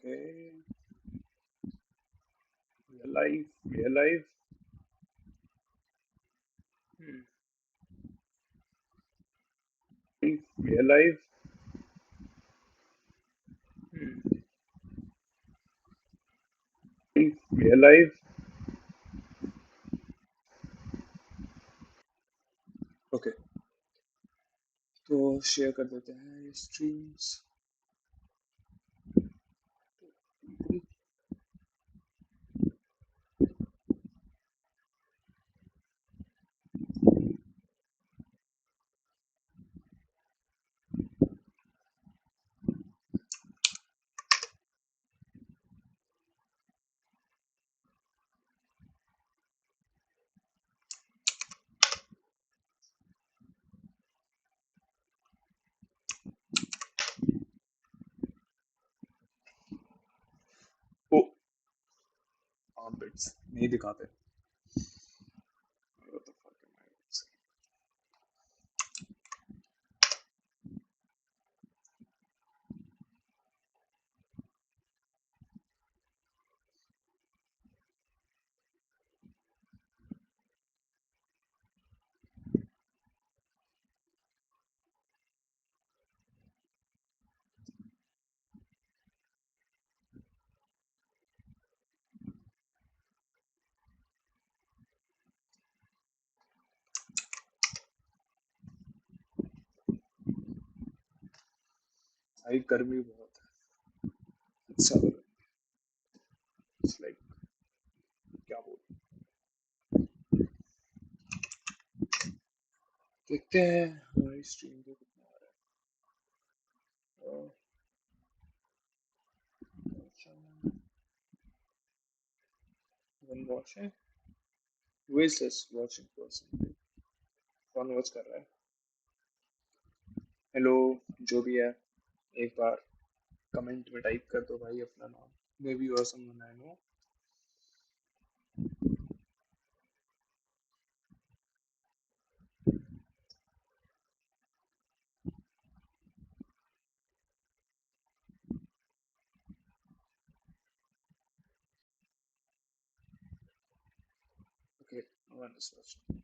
Okay, real life. Hmm. Real life. Hmm. Real life. Okay, तो share कर देते हैं ये स्ट्रीम्स। ओ, बिट्स नहीं दिखाते। What the fuck am I saying? भाई गर्मी बहुत है। अच्छा, इट्स लाइक क्या बोल, देखते हैं हमारी स्ट्रीम पे कितना आ रहा है। One watching, who is this watching person? कौन वॉच कर रहा है? हेलो, जो भी है, एक बार कमेंट में टाइप कर दो भाई अपना नाम। मे बी और someone I know. Okay, no one is watching.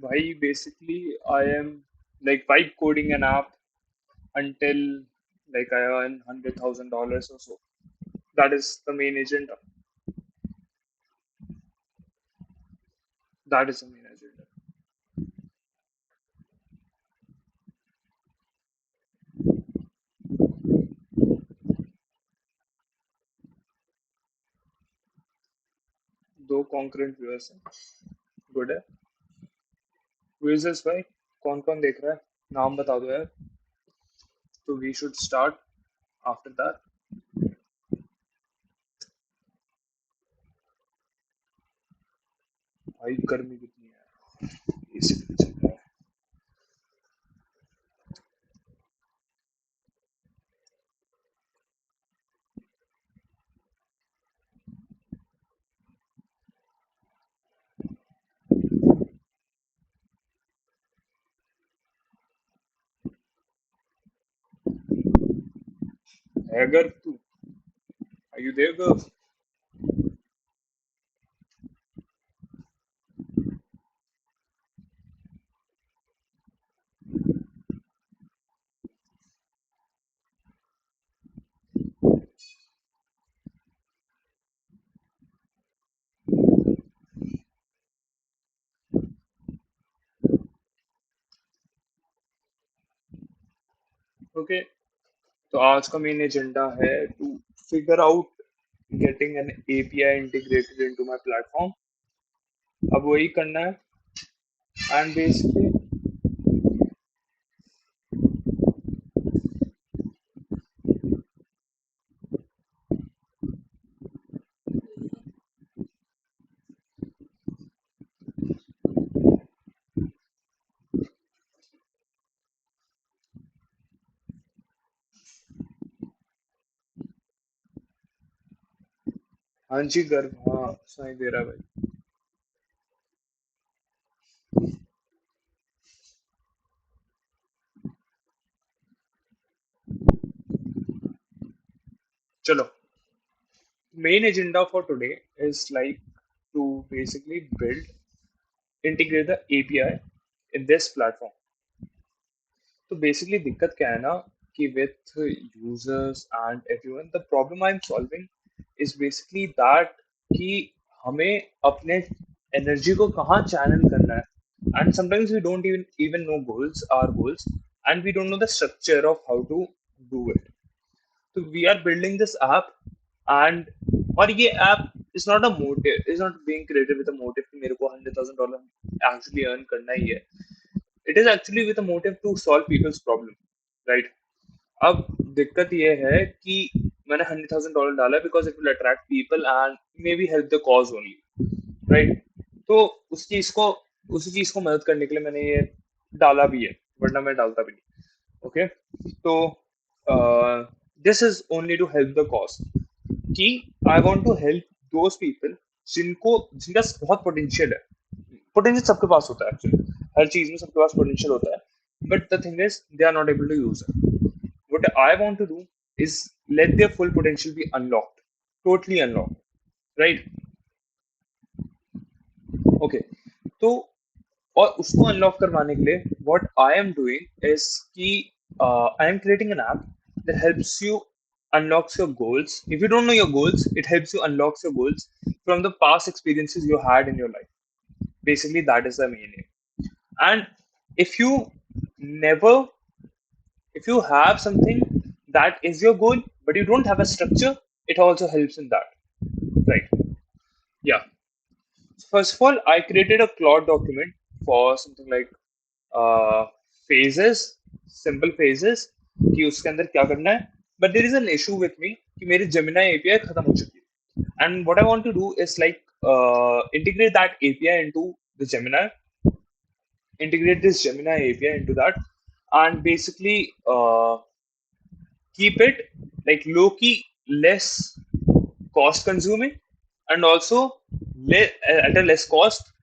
भाई basically I am like vibe coding an app until like I earn $100,000 or so. That is the main agenda. That is the main agenda. दो concurrent viewers हैं. Good है. Viewers भाई, कौन कौन देख रहा है? नाम बता दो यार. तो we should start after that. भाई गर्मी कितनी है, एसी भी नहीं चल रहा है. अगर तू, are you there girl? Okay. तो आज का मेन एजेंडा है to figure out getting an API integrated into my platform. अब वही करना है. एंड बेसिकली, हाँ जी गर्भ, हाँ सुनाई दे रहा है भाई. चलो, main agenda for today is like to basically build, integrate the API in this platform. तो बेसिकली दिक्कत क्या है ना, कि with users and everyone the problem I am solving is basically that कि हमें अपने एनर्जी को कहाँ चैनल करना है. And sometimes we don't even know goals, our goals, and we don't know the structure of how to do it. तो we are building this app. And और ये app is not a motive, is not being created with a motive कि मेरे को $100,000 actually earn करना ही है. It is actually with a motive to solve people's problem, right? अब दिक्कत ये है कि मैंने $100,000 डाला because it will attract people and maybe help the cause only, right? तो उस चीज को, उसी चीज को मदद करने के लिए मैंने ये डाला भी है, वरना मैं डालता भी नहीं. ओके. तो this is only to help the cause, कि I want to help those people जिनको, जिनका बहुत पोटेंशियल है. पोटेंशियल सबके पास होता है एक्चुअली, हर चीज में सबके पास पोटेंशियल होता है. But the thing is they are not able to use it. What I want to do is let their full potential be unlocked, totally unlocked, right? Okay. तो और उसको अनलॉक करवाने के लिए what I am doing is कि I am creating an app that helps you unlocks your goals. If you don't know your goals, it helps you unlocks your goals from the past experiences you had in your life. Basically, that is the meaning. And if you never, if you have something that is your goal, but you don't have a structure, it also helps in that, right? Yeah. First of all, I created a Claude document for something like phases, simple phases, कि उसके अंदर क्या करना है. But there is an issue with me कि मेरी Gemini API खत्म हो चुकी है. And what I want to do is like integrate that API into the Gemini, integrate this Gemini API into that, and basically keep it like low key, less cost consuming, and also at a less cost,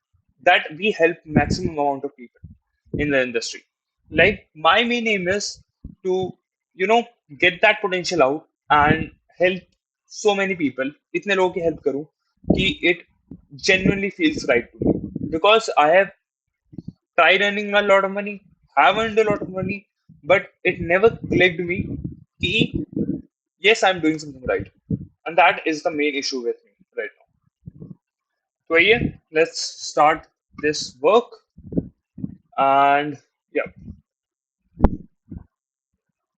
that we help maximum amount of people in the industry. Like my main aim is to, you know, get that potential out and help so many people, इतने लोगों की help करूं कि it genuinely feels right to me, because I have tried earning a lot of money, have earned a lot of money, but it never clicked me कि yes, I'm doing something right. And that is the main issue with me right now. So yeah, let's start this work. And yeah,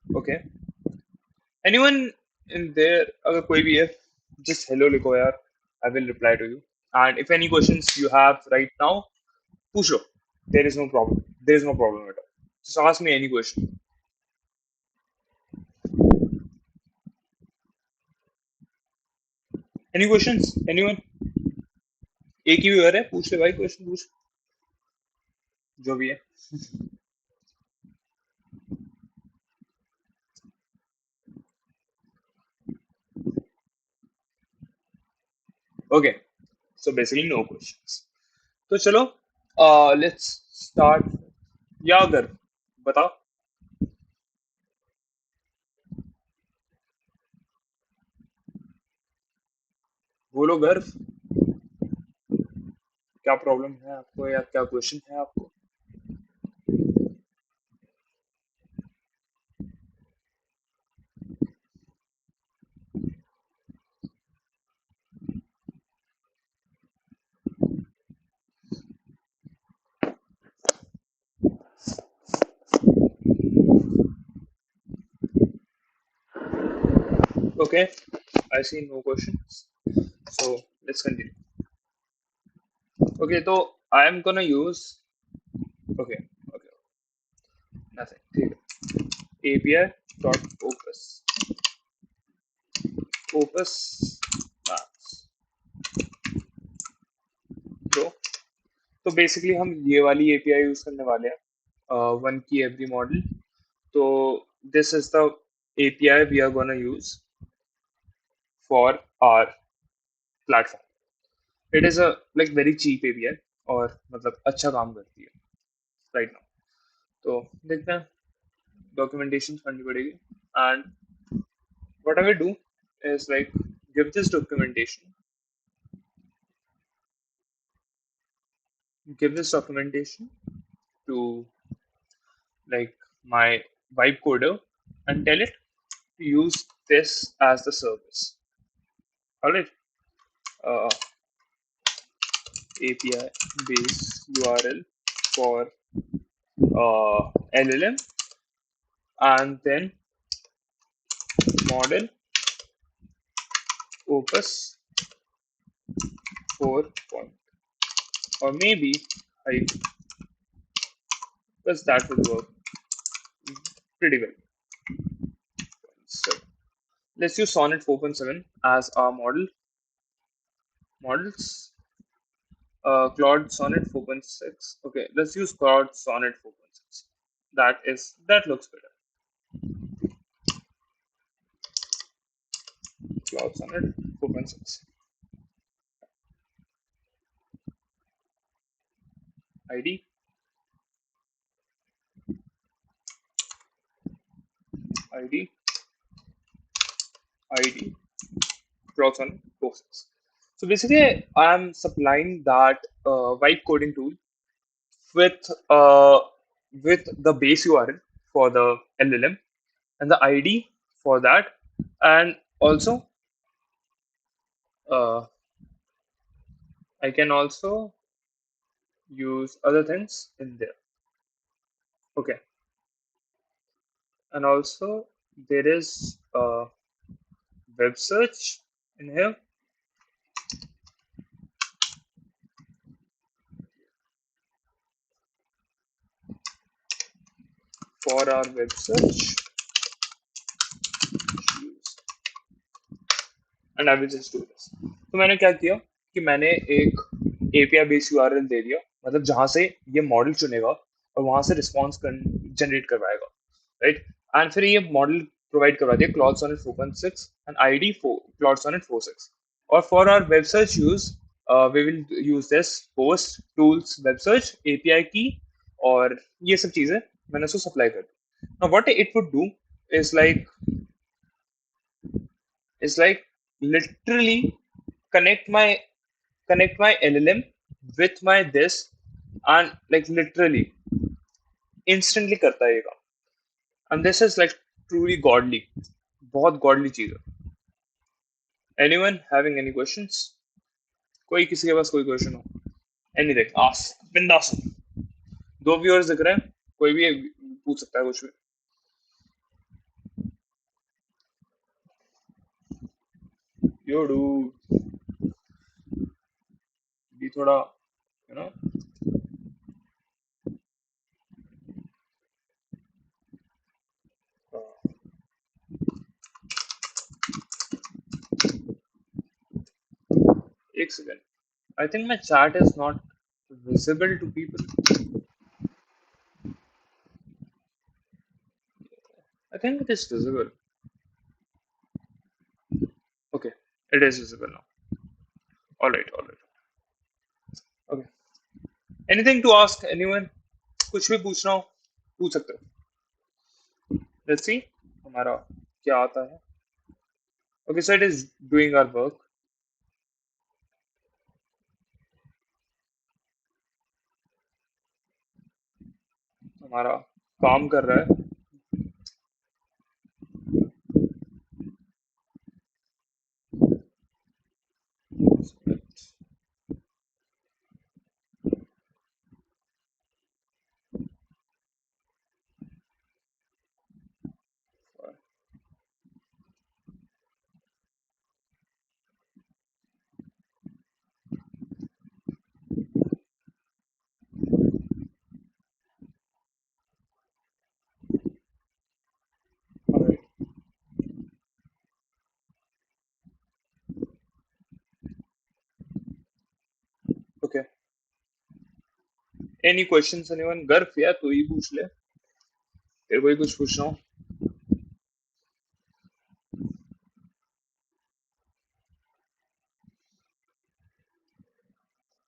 okay. Anyone in there, अगर कोई भी है, just hello लिखो यार. I will reply to you. And if any questions you have right now, push low. There is no problem. There is no problem at all. Just ask me any question. Any questions? Anyone? एक ही viewer है, पूछ ले भाई, question पूछ. जो भी है. Okay. So basically no questions. तो चलो, let's start. या अगर बताओ. बोलो गर्व. क्या प्रॉब्लम है आपको या क्या क्वेश्चन है आपको? Okay, I see no questions. So let's continue. Okay, so I am gonna use. Okay, okay, nothing. ठीक है. API dot opus maps. तो बेसिकली हम ये वाली एपीआई यूज करने वाले हैं, वन की एवरी मॉडल. तो this is the API we are gonna use for our platform. It is a like very cheap API और मतलब अच्छा काम करती है राइट नाउ. तो देखते हैं, डॉक्यूमेंटेशन करनी पड़ेगी. And what I will do is like give this documentation to like my vibe coder and tell it to use this as the service. All right. uh, API base URL for LLM, and then model opus 4 point, or maybe I guess that would work pretty well. So let's use Sonnet 4.7 as our models. Claude Sonnet 4.6. Okay, let's use Claude Sonnet 4.6. That looks better. Claude Sonnet 4.6. ID, ID, ID, Claude Sonnet 4.6. So basically, I'm supplying that vibe coding tool with uh, with the base URL for the LLM and the ID for that, and also uh, I can also use other things in there. Okay, and also there is a web search in here for our web search. And I will just do this. तो मैंने क्या किया कि मैंने एक API based URL दे दिया, मतलब जहां से ये मॉडल चुनेगा और वहां से रिस्पॉन्स जनरेट करवाएगा, राइट. एंड फिर ये मॉडल प्रोवाइड करवा दिया Claude Sonnet 4.6 and ID Claude Sonnet 4.6. और for our web search use we will use this post tools web search API की, और ये सब चीजें मैंने उसको सप्लाई कर दी. Now what it would do is like literally connect my LLM with my this, and like literally instantly करता है ये काम. And this is like truly godly, बहुत godly चीज है. Anyone having any questions? कोई किसी के पास कोई क्वेश्चन हो, एनीथिंग आस्क बिंदास. दो व्यूअर्स दिख रहे हैं, कोई भी पूछ सकता है कुछ भी. यो डू. भी थोड़ा यू नो एक second. I think my chat is not visible to people. I think it is visible. Okay, it is visible now. All right, all right. Okay. Anything to ask anyone? कुछ भी पूछना हो पूछ सकते हो. Let's see हमारा क्या आता है. Okay, so it is doing our work. हमारा काम कर रहा है. Alright. Okay. Any questions anyone? गर्व या तू ही पूछ ले. तेरे को ही कुछ पूछना हो.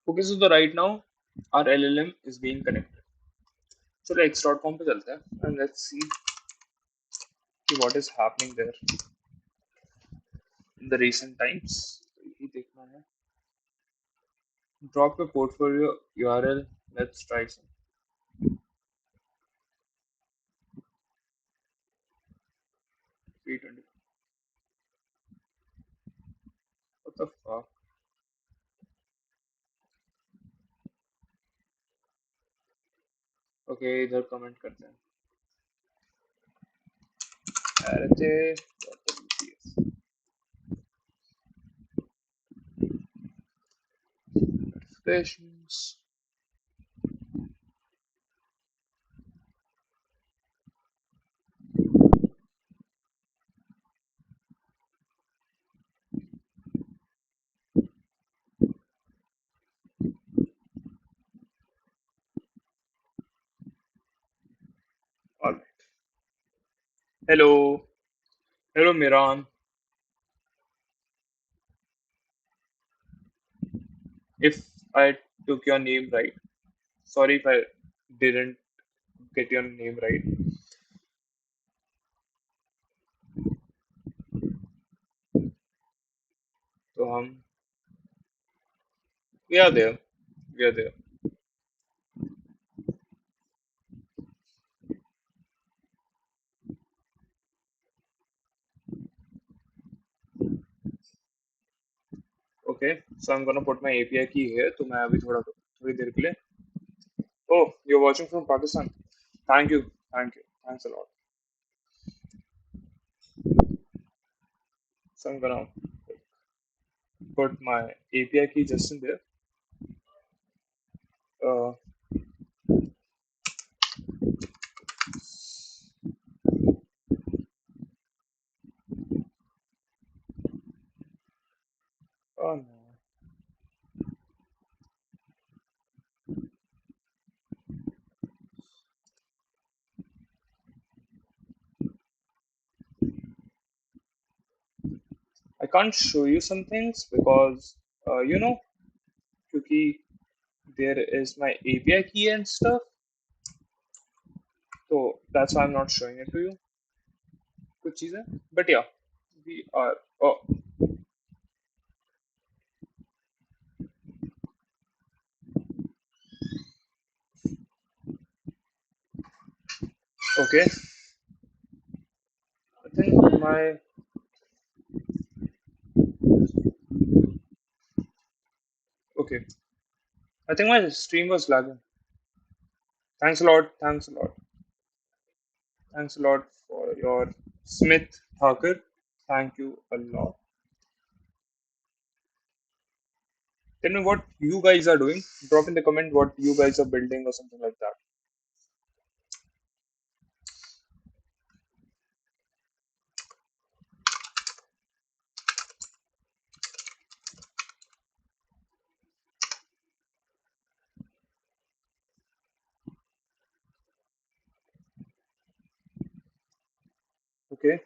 Okay, so the right now our LLM is being connected. चलो x.com पे चलते हैं and let's see what is happening there in the recent times. यही देखना है. Drop a portfolio URL. Let's try some. 320. What the fuck? Okay, इधर comment करते हैं. RJ. Notifications. All right. Hello. Hello, Miran. If I took your name right, sorry if I didn't get your name right. So we are there. We are there. Okay. So I'm gonna put my API key here. तो मैं अभी थोड़ी देर के लिए. Oh, you're watching from Pakistan. Thank you. Thank you. Thanks a lot. So I'm gonna put my API key just in there. Uh, oh no. I can't show you some things because क्योंकि there is my API key and stuff. So that's why I'm not showing it to you. कुछ चीजें. But yeah, we are. Oh, okay. I think my okay. I think my stream was lagging. Thanks a lot. Thanks a lot. Thanks a lot for your Smith Thakur. Thank you a lot. Tell me what you guys are doing. Drop in the comment what you guys are building or something like that. Okay.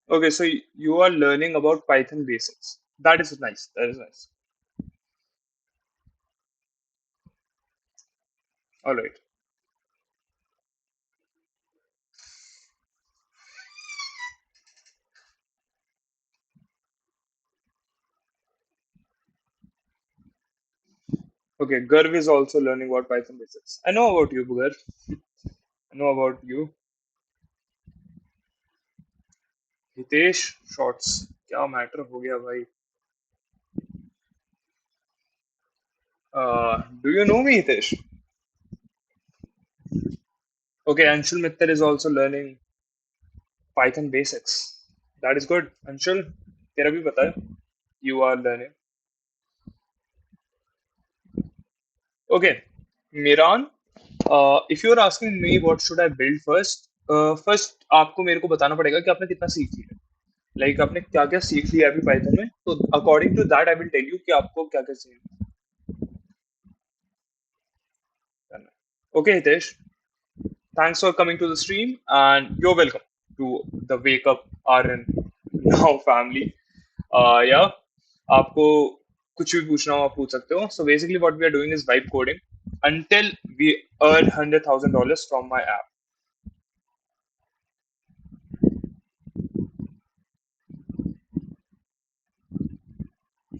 Okay, so you are learning about Python basics. That is nice. That is nice. All right. Okay, Garv is also learning about Python basics. I know about you, Garv. I know about you. Hitesh shorts क्या matter हो गया भाई do you know me Hitesh okay Anshul Mittal is also learning Python basics that is good Anshul तेरा भी पता है you are learning okay Miran if you are asking me what should I build first first आपको मेरे को बताना पड़ेगा कि आपने कितना सीख लिया लाइक आपने क्या क्या सीख लिया अभी पाइथन में तो according to that I will tell you कि आपको क्या क्या सीखना है okay Hitesh thanks for coming to the stream, and you're welcome to the Wake Up RN Now family. Yeah, आपको कुछ भी पूछना हो आप पूछ सकते हो. So basically, what we are doing is vibe coding until we earn $100,000 from my app.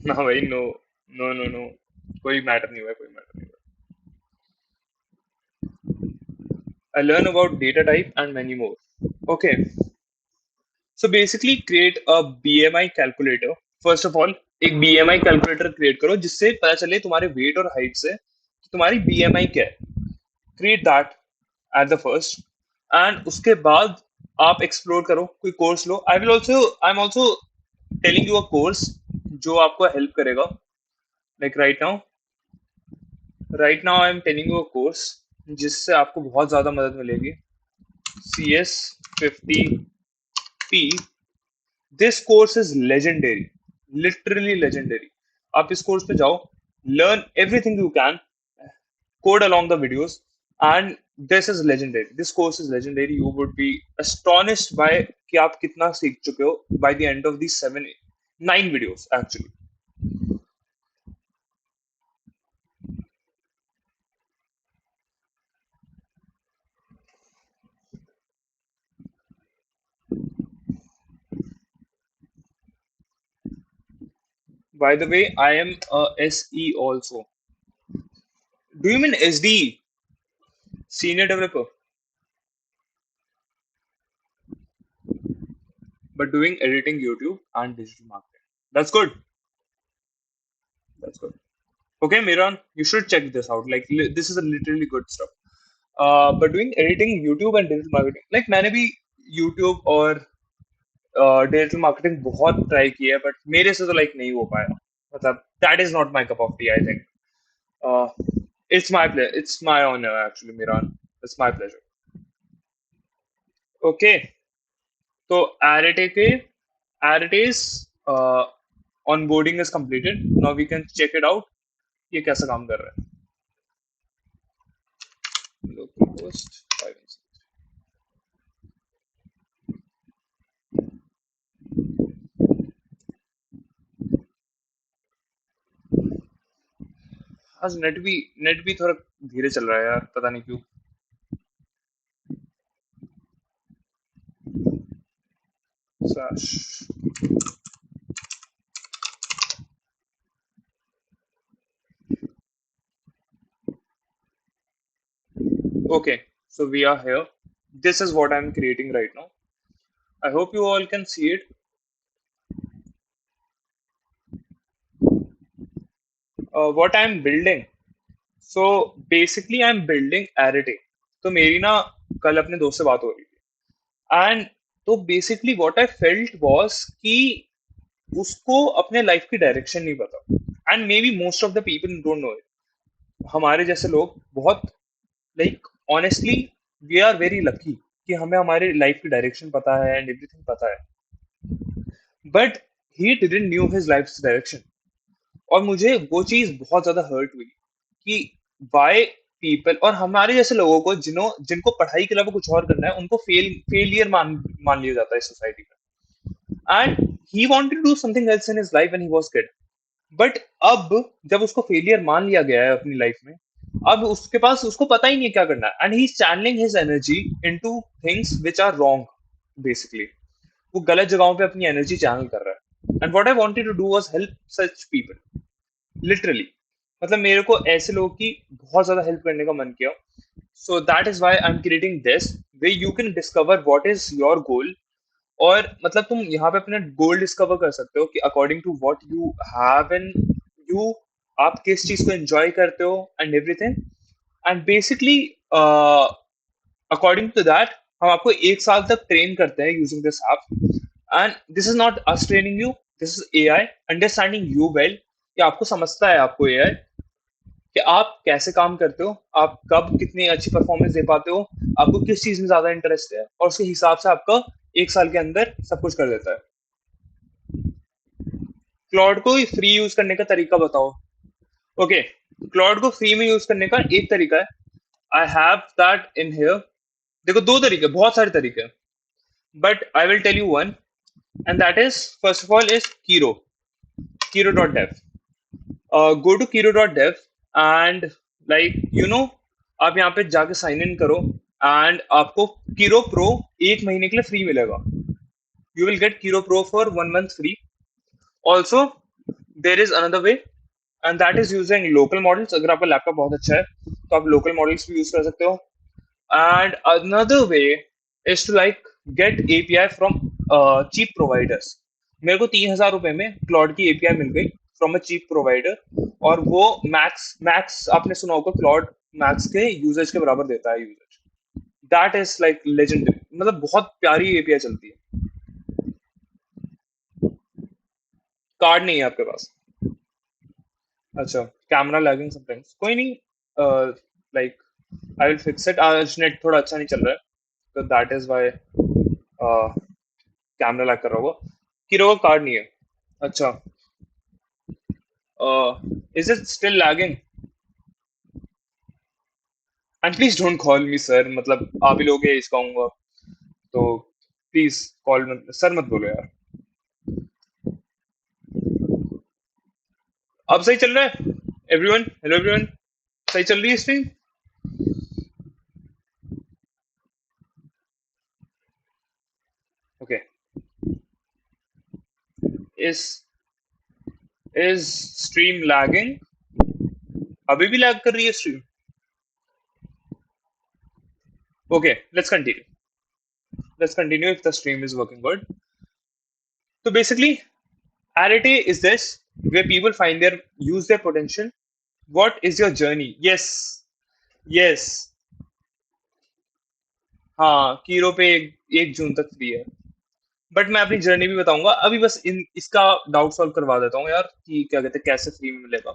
ना भाई नो नो नो नो कोई मैटर नहीं हुआ कोई मैटर नहीं हुआ. I learn about data type and many more. Okay, so basically create a BMI calculator. First of all, एक BMI calculator create करो जिससे पता चले तुम्हारे वेट और हाइट से कि तुम्हारी BMI क्या है. Create that at the first and उसके बाद आप एक्सप्लोर करो कोई course low. I am also telling you a course जो आपको हेल्प करेगा. Like right now I am telling you a course जिससे आपको बहुत ज्यादा मदद मिलेगी. CS50P. This course is legendary, literally legendary. आप इस कोर्स पे जाओ, learn everything you can, code along the videos, and this is legendary. This course is legendary. You would be astonished by कि आप कितना सीख चुके हो by the end of these 9 videos actually. By the way, I am a SE also. Do you mean SD, senior developer, but doing editing YouTube and digital marketing? That's good. That's good. Okay, Miran, you should check this out. Like this is a literally good stuff. But doing editing YouTube and digital marketing, like मैंने भी YouTube और digital marketing बहुत try की है but मेरे से तो like नहीं हो पाया. मतलब that is not my cup of tea I think. It's my honour actually Miran. It's my pleasure. Okay तो एरिटे के एरिटेज onboarding is completed. Now we can check it out ये कैसा काम कर रहा है. लोकल पोस्ट 5 आज नेट भी थोड़ा धीरे चल रहा है यार पता नहीं क्यों. Slash. Okay, so we are here. This is what I'm creating right now. I hope you all can see it. What I'm building. So basically I'm building array. तो मेरी ना कल अपने दोस्त से बात हो रही थी एंड तो basically what I felt was कि उसको अपने लाइफ की डायरेक्शन नहीं पता, and maybe most of the people don't know it. हमारे जैसे लोग बहुत, like, honestly we are very lucky कि हमें हमारे लाइफ की डायरेक्शन पता है एंड एवरीथिंग पता है, but he didn't knew his life direction. और मुझे वो चीज बहुत ज्यादा हर्ट हुई कि वाई पीपल, और हमारे जैसे लोगों को जिनको पढ़ाई के अलावा कुछ और करना है, उनको फेलियर मान लिया जाता है सोसाइटी में, and he wanted to do something else in his life when he was kid. But अब जब उसको फेलियर मान लिया गया है अपनी लाइफ में, अब उसके पास, उसको पता ही नहीं है क्या करना है, and he is channelling his energy into things which are wrong basically. वो गलत जगहों पे अपनी एनर्जी चैनल कर रहा है, and what I wanted to do was help such people, literally. मतलब मेरे को ऐसे लोगों की बहुत ज्यादा हेल्प करने का मन किया। So that is why I am creating this, way you can discover what is your goal. और मतलब तुम यहाँ पे अपने गोल डिस्कवर कर सकते हो कि according to what you have in you, आप किस चीज को एंजॉय करते हो and everything. And basically according to that हम आपको 1 साल तक ट्रेन करते हैं using this app. And this is not us training you, this is AI understanding you well, कि आपको समझता है, आपको एआई, कि आप कैसे काम करते हो, आप कब कितनी अच्छी परफॉर्मेंस दे पाते हो, आपको किस चीज में ज्यादा इंटरेस्ट है, और उसके हिसाब से आपका 1 साल के अंदर सब कुछ कर देता है। क्लाउड को फ्री यूज करने का तरीका बताओ। ओके, क्लाउड को फ्री में यूज करने का एक तरीका है, I have that in here. देखो, दो तरीके, बहुत सारे तरीके हैं, but I will tell you one, and that is, first of all is Kiro, kiro.dev. Go to kiro.dev and, like, आप यहाँ पे जाके साइन इन करो, एंड आपको कीरो प्रो 1 महीने के लिए फ्री मिलेगा। You will get कीरो pro for 1 month free. Also there is another way, and that is using local models. अगर आपका लैपटॉप बहुत अच्छा है तो आप लोकल मॉडल्स भी यूज कर सकते हो। And another way is to, like, get API from cheap providers. मेरे को 3,000 रुपए में क्लॉड की एपीआई मिल गई फ्रॉम अ चीप प्रोवाइडर, और वो मैक्स मैक्स आपने सुना होगा, क्लॉड मैक्स के यूजेज के बराबर देता है usages. That is like legendary, मतलब बहुत प्यारी एपीआई चलती है। कार्ड नहीं है आपके पास? अच्छा, कैमरा लैगिंग समटाइम्स, कोई नहीं, like, I will fix it. आज नेट थोड़ा अच्छा नहीं चल रहा है, तो that is why camera lag कर रहा होगा। कीरो का कार्ड नहीं है? अच्छा, is it still lagging? And please don't call me sir, मतलब आप ही लोग एज कहूंगा, तो प्लीज कॉल मत, सर मत बोलो यार। अब सही चल रहा है एवरीवन? हेलो एवरीवन, सही चल रही है stream? Okay, is is stream lagging? अभी भी लैग कर रही है stream? Okay, let's continue if the stream is working good. तो basically arete is this, where people find their use their potential. What is your journey? Yes, yes, हाँ, कीरो पे 1 जून तक free है। बट मैं अपनी जर्नी भी बताऊंगा, अभी बस इसका डाउट सॉल्व करवा देता हूँ यार, कि क्या कहते हैं, कैसे फ्री में मिलेगा।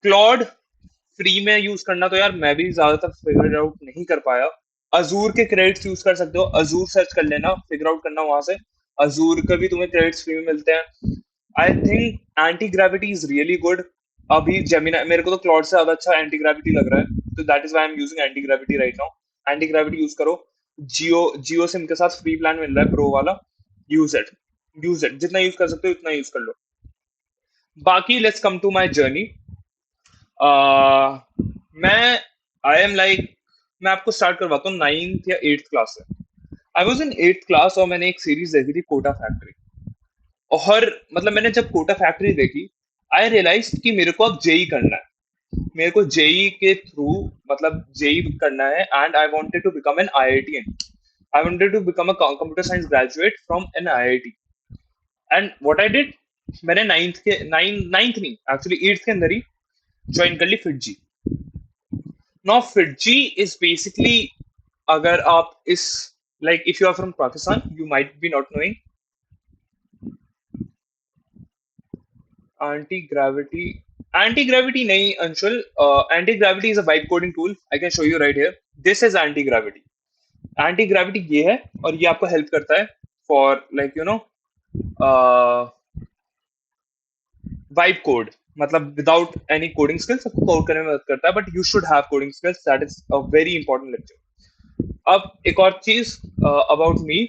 क्लॉड फ्री में यूज करना तो यार मैं भी ज्यादातर फिगर आउट नहीं कर पाया। अजूर के क्रेडिट्स यूज कर सकते हो, अजूर सर्च कर लेना, फिगर आउट करना वहां से। अजूर के भी तुम्हें क्रेडिट्स फ्री में मिलते हैं। I think anti gravity is really good. अभी जेमिना, मेरे को तो क्लॉड से ज्यादा अच्छा एंटी ग्रेविटी लग रहा है, तो that is why I am using anti gravity right now. Anti gravity use करो। जियो जियो सिम के साथ फ्री प्लान मिल रहा है, प्रो वाला। यूज इट, यूज इट, जितना यूज कर सकते हो उतना यूज कर लो। बाकी let's come to my journey. मैं, आई एम लाइक, मैं आपको स्टार्ट करवाता हूँ 9th या 8th क्लास से। I was in 8th class, और मैंने एक सीरीज देखी थी, कोटा फैक्ट्री। और मतलब मैंने जब कोटा फैक्ट्री देखी, आई रियलाइज कि मेरे को अब जेई करना है। मेरे को जेई के थ्रू, मतलब जेई करना है, and I wanted to become an IITian. I wanted to become a computer science graduate from an IIT. And what I did, मैंने नाइन्थ नहीं, एक्चुअली 8th के अंदर ही ज्वाइन कर ली FIITJEE. Now FIITJEE is basically, अगर आप इस, like, if you are from Pakistan, you might be not knowing, anti gravity, anti gravity नहीं Anshul, anti gravity is a vibe coding tool, I can show you right here, this is anti gravity. Anti gravity ये है, और ये आपको help करता है for like you know vibe code, मतलब without any coding skills आपको कोड करने में मदद करता है, but you should have coding skills, that is a very important lecture. अब एक और चीज अबाउट मी,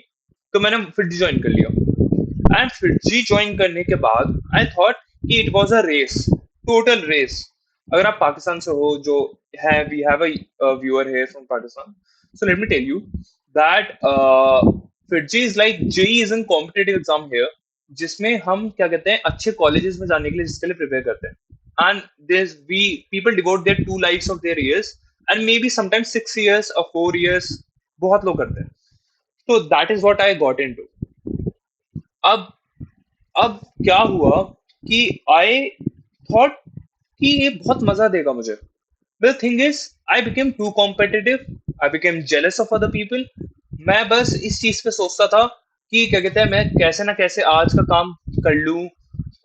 तो मैंने फिर ज्वाइन कर लिया, एंड फिर ज्वाइन करने के बाद आई थॉट कि it was a race, total race. अगर आप पाकिस्तान से हो, जो है, we have a viewer here from Pakistan, so let me tell you that FIITJEE is like JEE is an competitive exam here, जिसमें हम क्या कहते हैं अच्छे कॉलेजेस में जाने के लिए, जिसके लिए प्रिपेयर करते हैं, and this we people devote their 2 lifes of their years, and maybe sometimes 6 years और 4 years, बहुत लोग करते हैं। तो that is what I got into. अब अब क्या हुआ कि आई थॉट कि ये बहुत मजा देगा मुझे। The thing is, I became too competitive, I became jealous of other people. मैं बस इस चीज पे सोचता था कि क्या कहते हैं, मैं कैसे ना कैसे आज का काम कर लूं,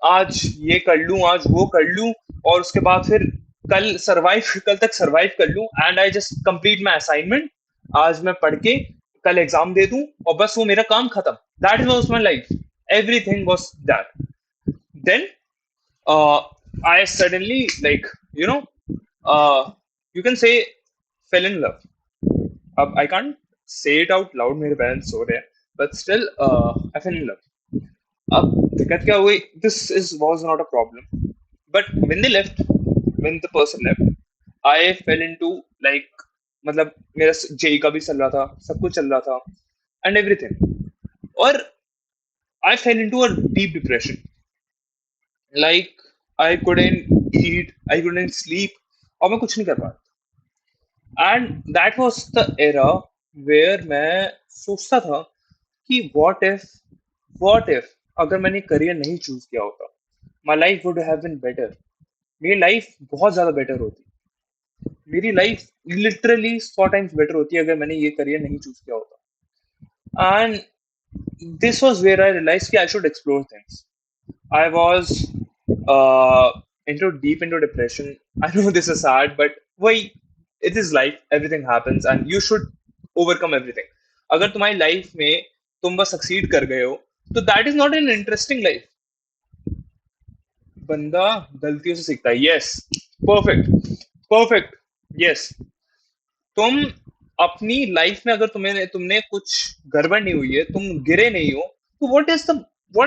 आज ये कर लूं, आज वो कर लूं, और उसके बाद फिर कल तक सरवाइव कर लूं, and I just complete my assignment, आज मैं पढ़ के कल एग्जाम दे दूं, और बस वो मेरा काम खत्म। That was my life, everything was that. Then I suddenly, like, you know, you can say, fell in love. अब I can't say it out loud, मेरे parents सो रहे हैं, but still, I fell in love. अब दिक्कत क्या हुई? This is was not a problem, but when they left, when the person left, I fell into, like, मतलब मेरा JEE का भी चल रहा था, सब कुछ चल रहा था, and everything, और I fell into a deep depression. Like, I couldn't eat, I couldn't sleep, और मैं कुछ नहीं कर पाता। And that was the era where मैं सोचता था कि व्हाट इफ अगर मैंने करियर नहीं चूज किया होता, my life would have been better, मेरी लाइफ बहुत ज्यादा बेटर होती, मेरी लाइफ लिटरली 100 times बेटर होती अगर मैंने ये करियर नहीं चूज किया होता। And this was where I realize कि I should explore things. I was into depression. I know this is sad, but why? It is life. Everything happens, and you should overcome everything. अगर तुम्हारी life में तुम बस succeed कर गए हो, तो that is not an interesting life. बंदा गलतियों से सीखता है। Yes, perfect, perfect. यस, तुम अपनी लाइफ में अगर तुम्हें तुमने कुछ गड़बड़ नहीं हुई है, तुम गिरे नहीं हो, तो what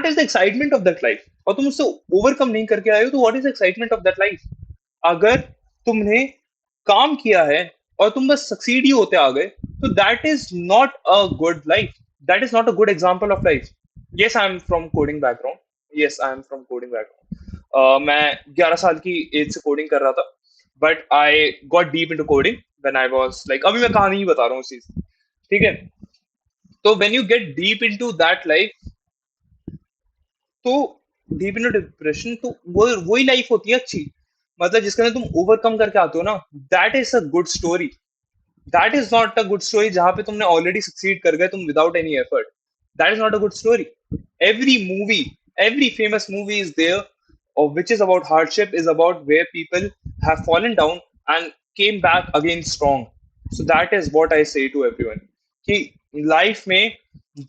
is the excitement of that life? और तुम उससे ओवरकम नहीं करके आए हो, तो what is the excitement of that life? अगर तुमने काम किया है और तुम बस सक्सीड ही होते आ गए, तो that is not a good life, that is not a good example of life. Yes, I am from coding background, yes I am from coding background, मैं 11 साल की एज से कोडिंग कर रहा था, but I got deep into coding when I was like, अभी मैं कहानी ही बता रहा हूँ उस चीज, ठीक है? तो when you get deep into that life, तो डीप इनटू डिप्रेशन, तो वो वही लाइफ होती है अच्छी, मतलब जिसके अंदर तुम ओवरकम करके आते हो ना, that is a good story. That is not a good story जहां पे तुमने ऑलरेडी सक्सीड कर गए तुम without any effort. That is not a good story. Every movie, every famous movie is there, or which is about hardship, is about where people have fallen down and came back again strong. So that is what I say to everyone, कि life में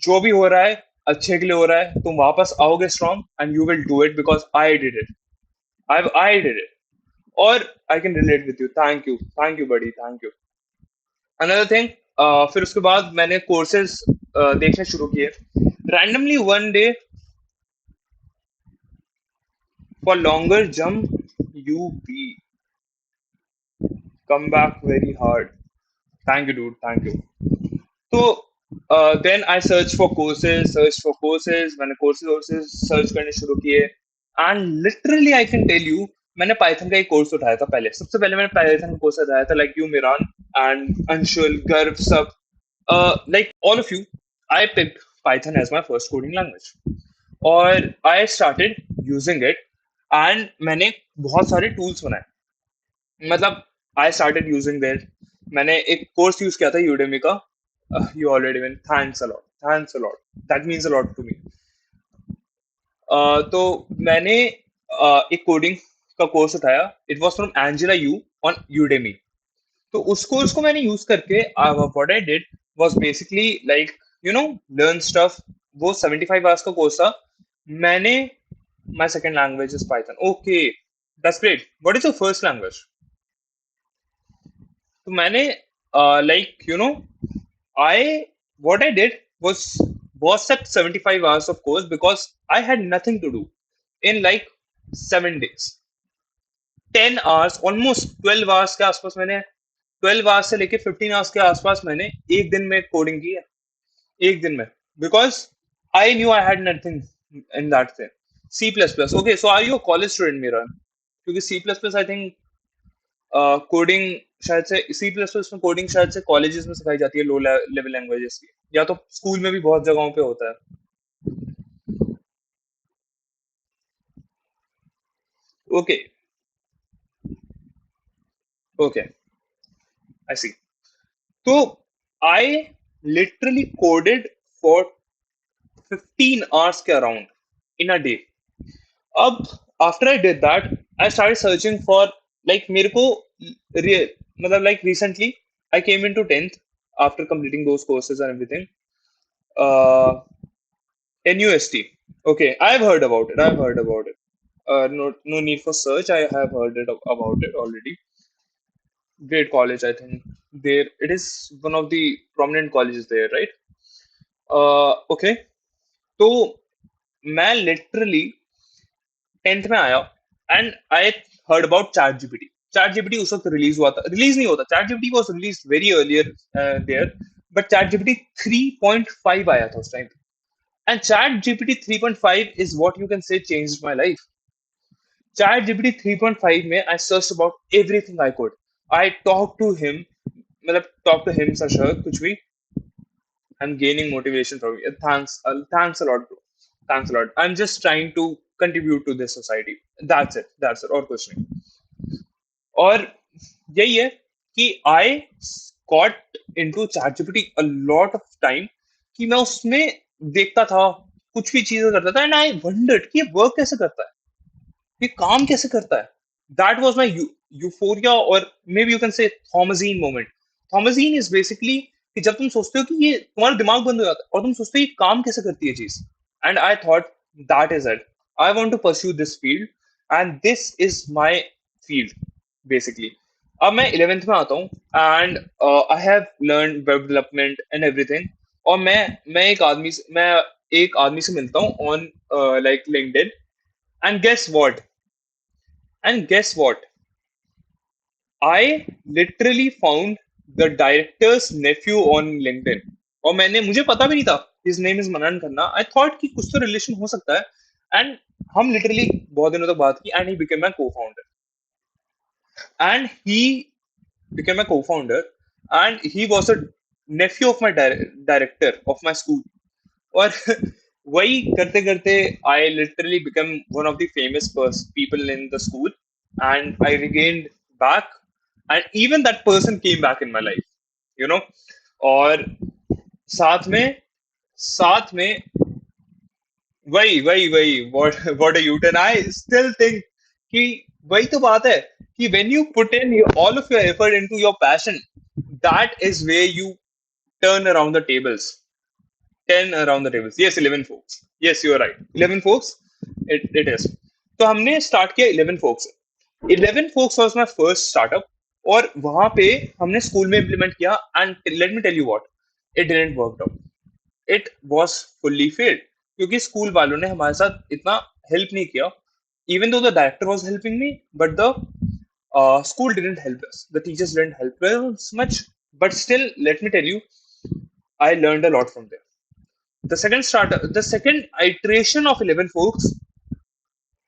जो भी हो रहा है अच्छे के लिए हो रहा है, तुम वापस आओगे strong, and you will do it because I did it, I did it, और I can relate with you. Thank you buddy, thank you. Another thing, फिर उसके बाद मैंने कोर्सेज देखने शुरू किए randomly one day. For longer jump you be come back very hard. Thank you dude, thank you. तो then I search for courses, मैंने courses वोर्सेज सर्च करने शुरू किए, and literally I can tell you, मैंने पाइथन का एक course उठाया था पहले, सबसे पहले मैंने पाइथन का कोर्स उठाया था, like you Miran and Anshul Garv सब, like all of you, I picked Python as my first coding language, और I started using it, and मैंने बहुत सारे टूल्स बनाए, मतलब आई स्टार्टेड यूजिंग देट। मैंने एक कोर्स यूज किया था यूडेमी का, you already win, thanks a lot, that means a lot to me. तो मैंने एक कोडिंग का कोर्स उठाया. It was from Angela Yu on Udemy. तो उस कोर्स को मैंने यूज करके what I did was basically like learn stuff. वो 75 आवर्स का कोर्स था. मैंने my second language is Python. Okay, that's great. What is your first language? तो मैंने like I what I did was set 75 hours of course because I had nothing to do in like 7 days. 10 hours, almost 12 hours के आसपास मैंने 12 hours से लेके 15 hours के आसपास मैंने एक दिन में कोडिंग की है. एक दिन में. Because I knew I had nothing in that thing. C++. Okay, so are you a college student, Miran? क्योंकि C++ I think कोडिंग शायद से सी प्लस प्लस में कोडिंग शायद से कॉलेजेस में सिखाई जाती है लो लेवल लैंग्वेजेस की, या तो स्कूल में भी बहुत जगहों पे होता है. ओके. Okay, I see. तो I literally coded for 15 hours के अराउंड इन अ डे. अब after I did that I start searching for like मेरे को मतलब like recently I came in to 10th after completing those courses and everything. NUST. Okay, I've heard about it. I've heard about it. No need for search. I have heard about it already. Great college, I think. There, it is one of the prominent colleges there, right? Okay. तो मैं literally 10th में आया and I heard about ChatGPT. ChatGPT उस वक्त release हुआ था, release नहीं होता, ChatGPT was release very earlier there. But ChatGPT 3.5 आया था उस time. And Chat GPT 3.5 is what you can say changed my life. Chat GPT 3.5 में I searched about everything I could. I talked to him, मतलब talk to him sir कुछ भी. I'm gaining motivation from you. Thanks a lot, bro. Thanks a lot. I'm just trying to contribute to this society. That's it. That's it. और कुछ नहीं. और यही है कि I got into ChatGPT a lot of time कि मैं उसमें देखता था, कुछ भी चीजें करता था एंड आई वंडर्ड कि ये वर्क कैसे करता है, ये काम कैसे करता है. दैट वाज माय यूफोरिया, और मे बी यू कैन से थॉमसीन मोमेंट. थॉमसीन इज बेसिकली कि जब तुम सोचते हो कि ये तुम्हारा दिमाग बंद हो जाता है और तुम सोचते हो ये काम कैसे करती है चीज. And I thought that is it. I want to pursue this field and this is my field basically. अब मैं 11th में आता हूँ and I have learn web development and everything. और मैं एक आदमी से मिलता हूँ on like LinkedIn. And guess what I literally found the director's nephew on LinkedIn. और मुझे पता भी नहीं था his name is Manan Khanna. I thought कि कुछ तो रिलेशन हो सकता है. एंड हम लिटरली बहुत दिनों तक बात की and he became my cofounder. And he became a co-founder, and he was a nephew of my director of my school. और वही करते करते I literally became one of the famous people in the school, and I regained back, and even that person came back in my life, you know. और साथ में साथ में वही what a U-turn. I still think कि वही तो बात है कि when you put in all of your effort into your passion, that is where you turn around the tables. 10 around the tables. Yes, 11 folks. Yes, you are right. 11 folks. It is. तो हमने start किया 11 folks. 11 folks was my first startup. और वहां पे हमने school में implement किया and let me tell you what, it didn't work out. It was fully failed क्योंकि स्कूल वालों ने हमारे साथ इतना हेल्प नहीं किया. Even though the director was helping me, but the school didn't help us. The teachers didn't help us much. But still, let me tell you, I learned a lot from there. The second iteration of 11 folks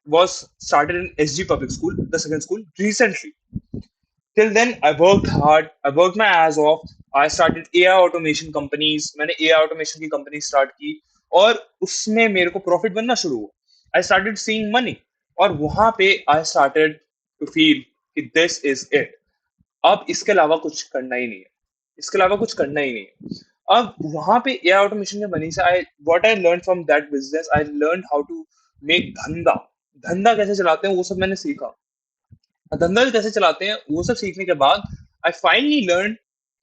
was started in SG Public School, the second school, recently. Till then, I worked hard. I worked my ass off. I started AI automation companies. मैंने AI automation की company start की और उसमें मेरे को profit बनना शुरू हुआ. I started seeing money. और वहां पे I started to feel कि this is it. अब इसके अलावा कुछ करना ही नहीं है. इसके अलावा कुछ करना ही नहीं है. अब वहां पे AI automation में बनी से I what I learned from that business, I learned how to make धंधा. धंधा कैसे चलाते हैं वो सब मैंने सीखा। धंधा कैसे चलाते हैं वो सब सीखने के बाद आई फाइनली लर्न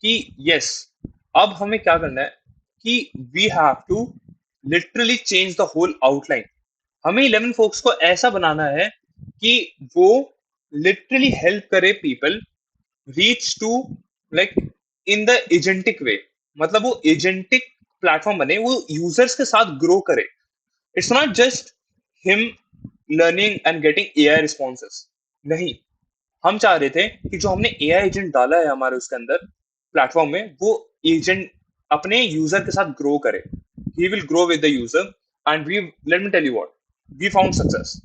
कि यस, अब हमें क्या करना है कि we have to literally change the whole outline. हमें 11 फोक्स को ऐसा बनाना है कि वो लिटरली हेल्प करे people reach to, like, in the agentic way. मतलब वो एजेंटिक प्लेटफॉर्म बने, वो यूजर्स के साथ ग्रो करे। It's not just him learning and getting AI responses. नहीं, हम चाह रहे थे कि जो हमने एआई एजेंट डाला है हमारे उसके अंदर प्लेटफॉर्म में, वो एजेंट अपने यूजर के साथ ग्रो करे। He will grow with the user, and we, let me tell you what, we found success.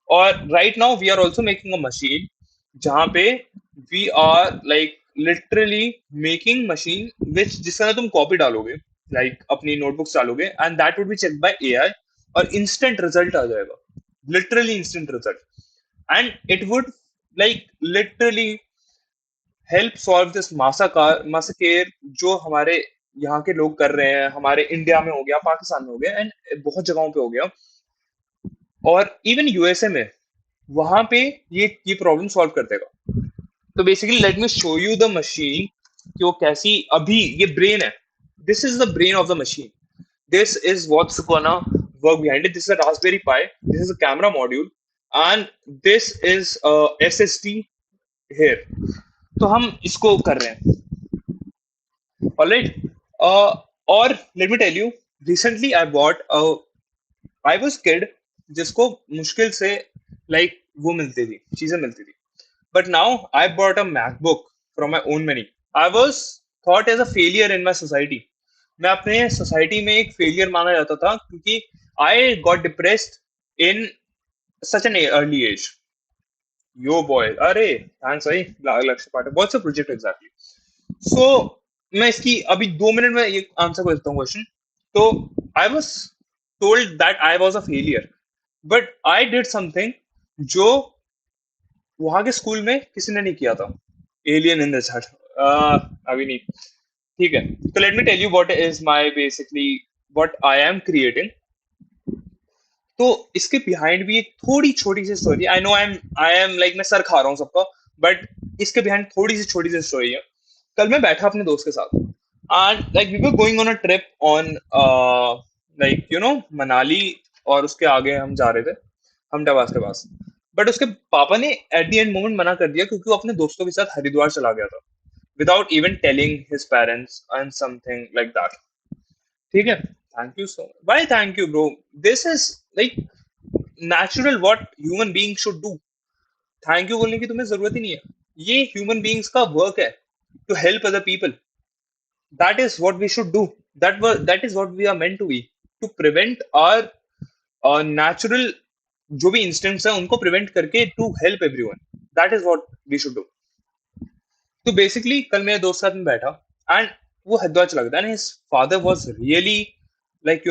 और right now we are also making a machine जहां पे we are like literally making machine which जिसके अंदर तुम copy डालोगे, like अपनी notebooks डालोगे, and that would be check by AI, और इंस्टेंट रिजल्ट आ जाएगा। Literally instant result, and it would like literally help solve this मासाकेर जो हमारे यहाँ के लोग कर रहे हैं। हमारे इंडिया में हो गया, पाकिस्तान में हो गया, एंड बहुत जगहों पे हो गया, और इवन यूएसए में, वहां पे ये प्रॉब्लम सॉल्व कर देगा। तो basically let me show you the machine कि वो कैसी अभी ये ब्रेन है। This is the brain of the machine. This is what's gonna work behind it. This is a Raspberry Pi, this is a camera module, and this is SSD here. तो हम इसको कर रहे हैं। ऑलराइट, और let me tell you, recently I bought, I was kid जिसको मुश्किल से लाइक वो मिलती थी, चीजें मिलती थी, but now I bought a MacBook from my own money. I was thought as a failure in my society. मैं अपने सोसाइटी में एक फेलियर माना जाता था क्योंकि I got depressed in such an early age. Yo boy, अरे thanks भाई, Lakshya Pathak, what's a project exactly. So मैं इसकी अभी 2 मिनट में ये आंसर कर देता हूँ क्वेश्चन। तो I was told that I was a failure, but I did something जो वहां के स्कूल में किसी ने नहीं किया था। एलियन इन दिस अभी नहीं। ठीक है, तो let me tell you what is my basically what I am creating. तो इसके बिहाइंड भी एक थोड़ी छोटी सी स्टोरी, आई एम लाइक मैं सर खा रहा हूँ सबका, बट इसके बिहाइंड थोड़ी सी छोटी सी स्टोरी है। कल मैं बैठा अपने दोस्त के साथ, and like we were going on a trip on, like Manali, और उसके आगे हम जा रहे थे हमटाबाद के पास। बट उसके पापा ने एट द एंड मोमेंट मना कर दिया क्योंकि वो अपने दोस्तों के साथ हरिद्वार चला गया था without even telling his parents and something like that. ठीक है, thank you so much, bye, thank you bro. This is like natural what human being should do. Thank you बोलने की तुम्हें जरूरत ही नहीं है। ये ह्यूमन बीइंग्स का वर्क है to help other people. That is what we should do. That is what we are meant to be, to prevent our natural जो भी इंस्टेंट्स है उनको प्रिवेंट करके to help everyone. That is what we should do. तो basically कल मेरे दोस्त के साथ में बैठा, एंड वो हरिद्वार चला गया, and his father was really like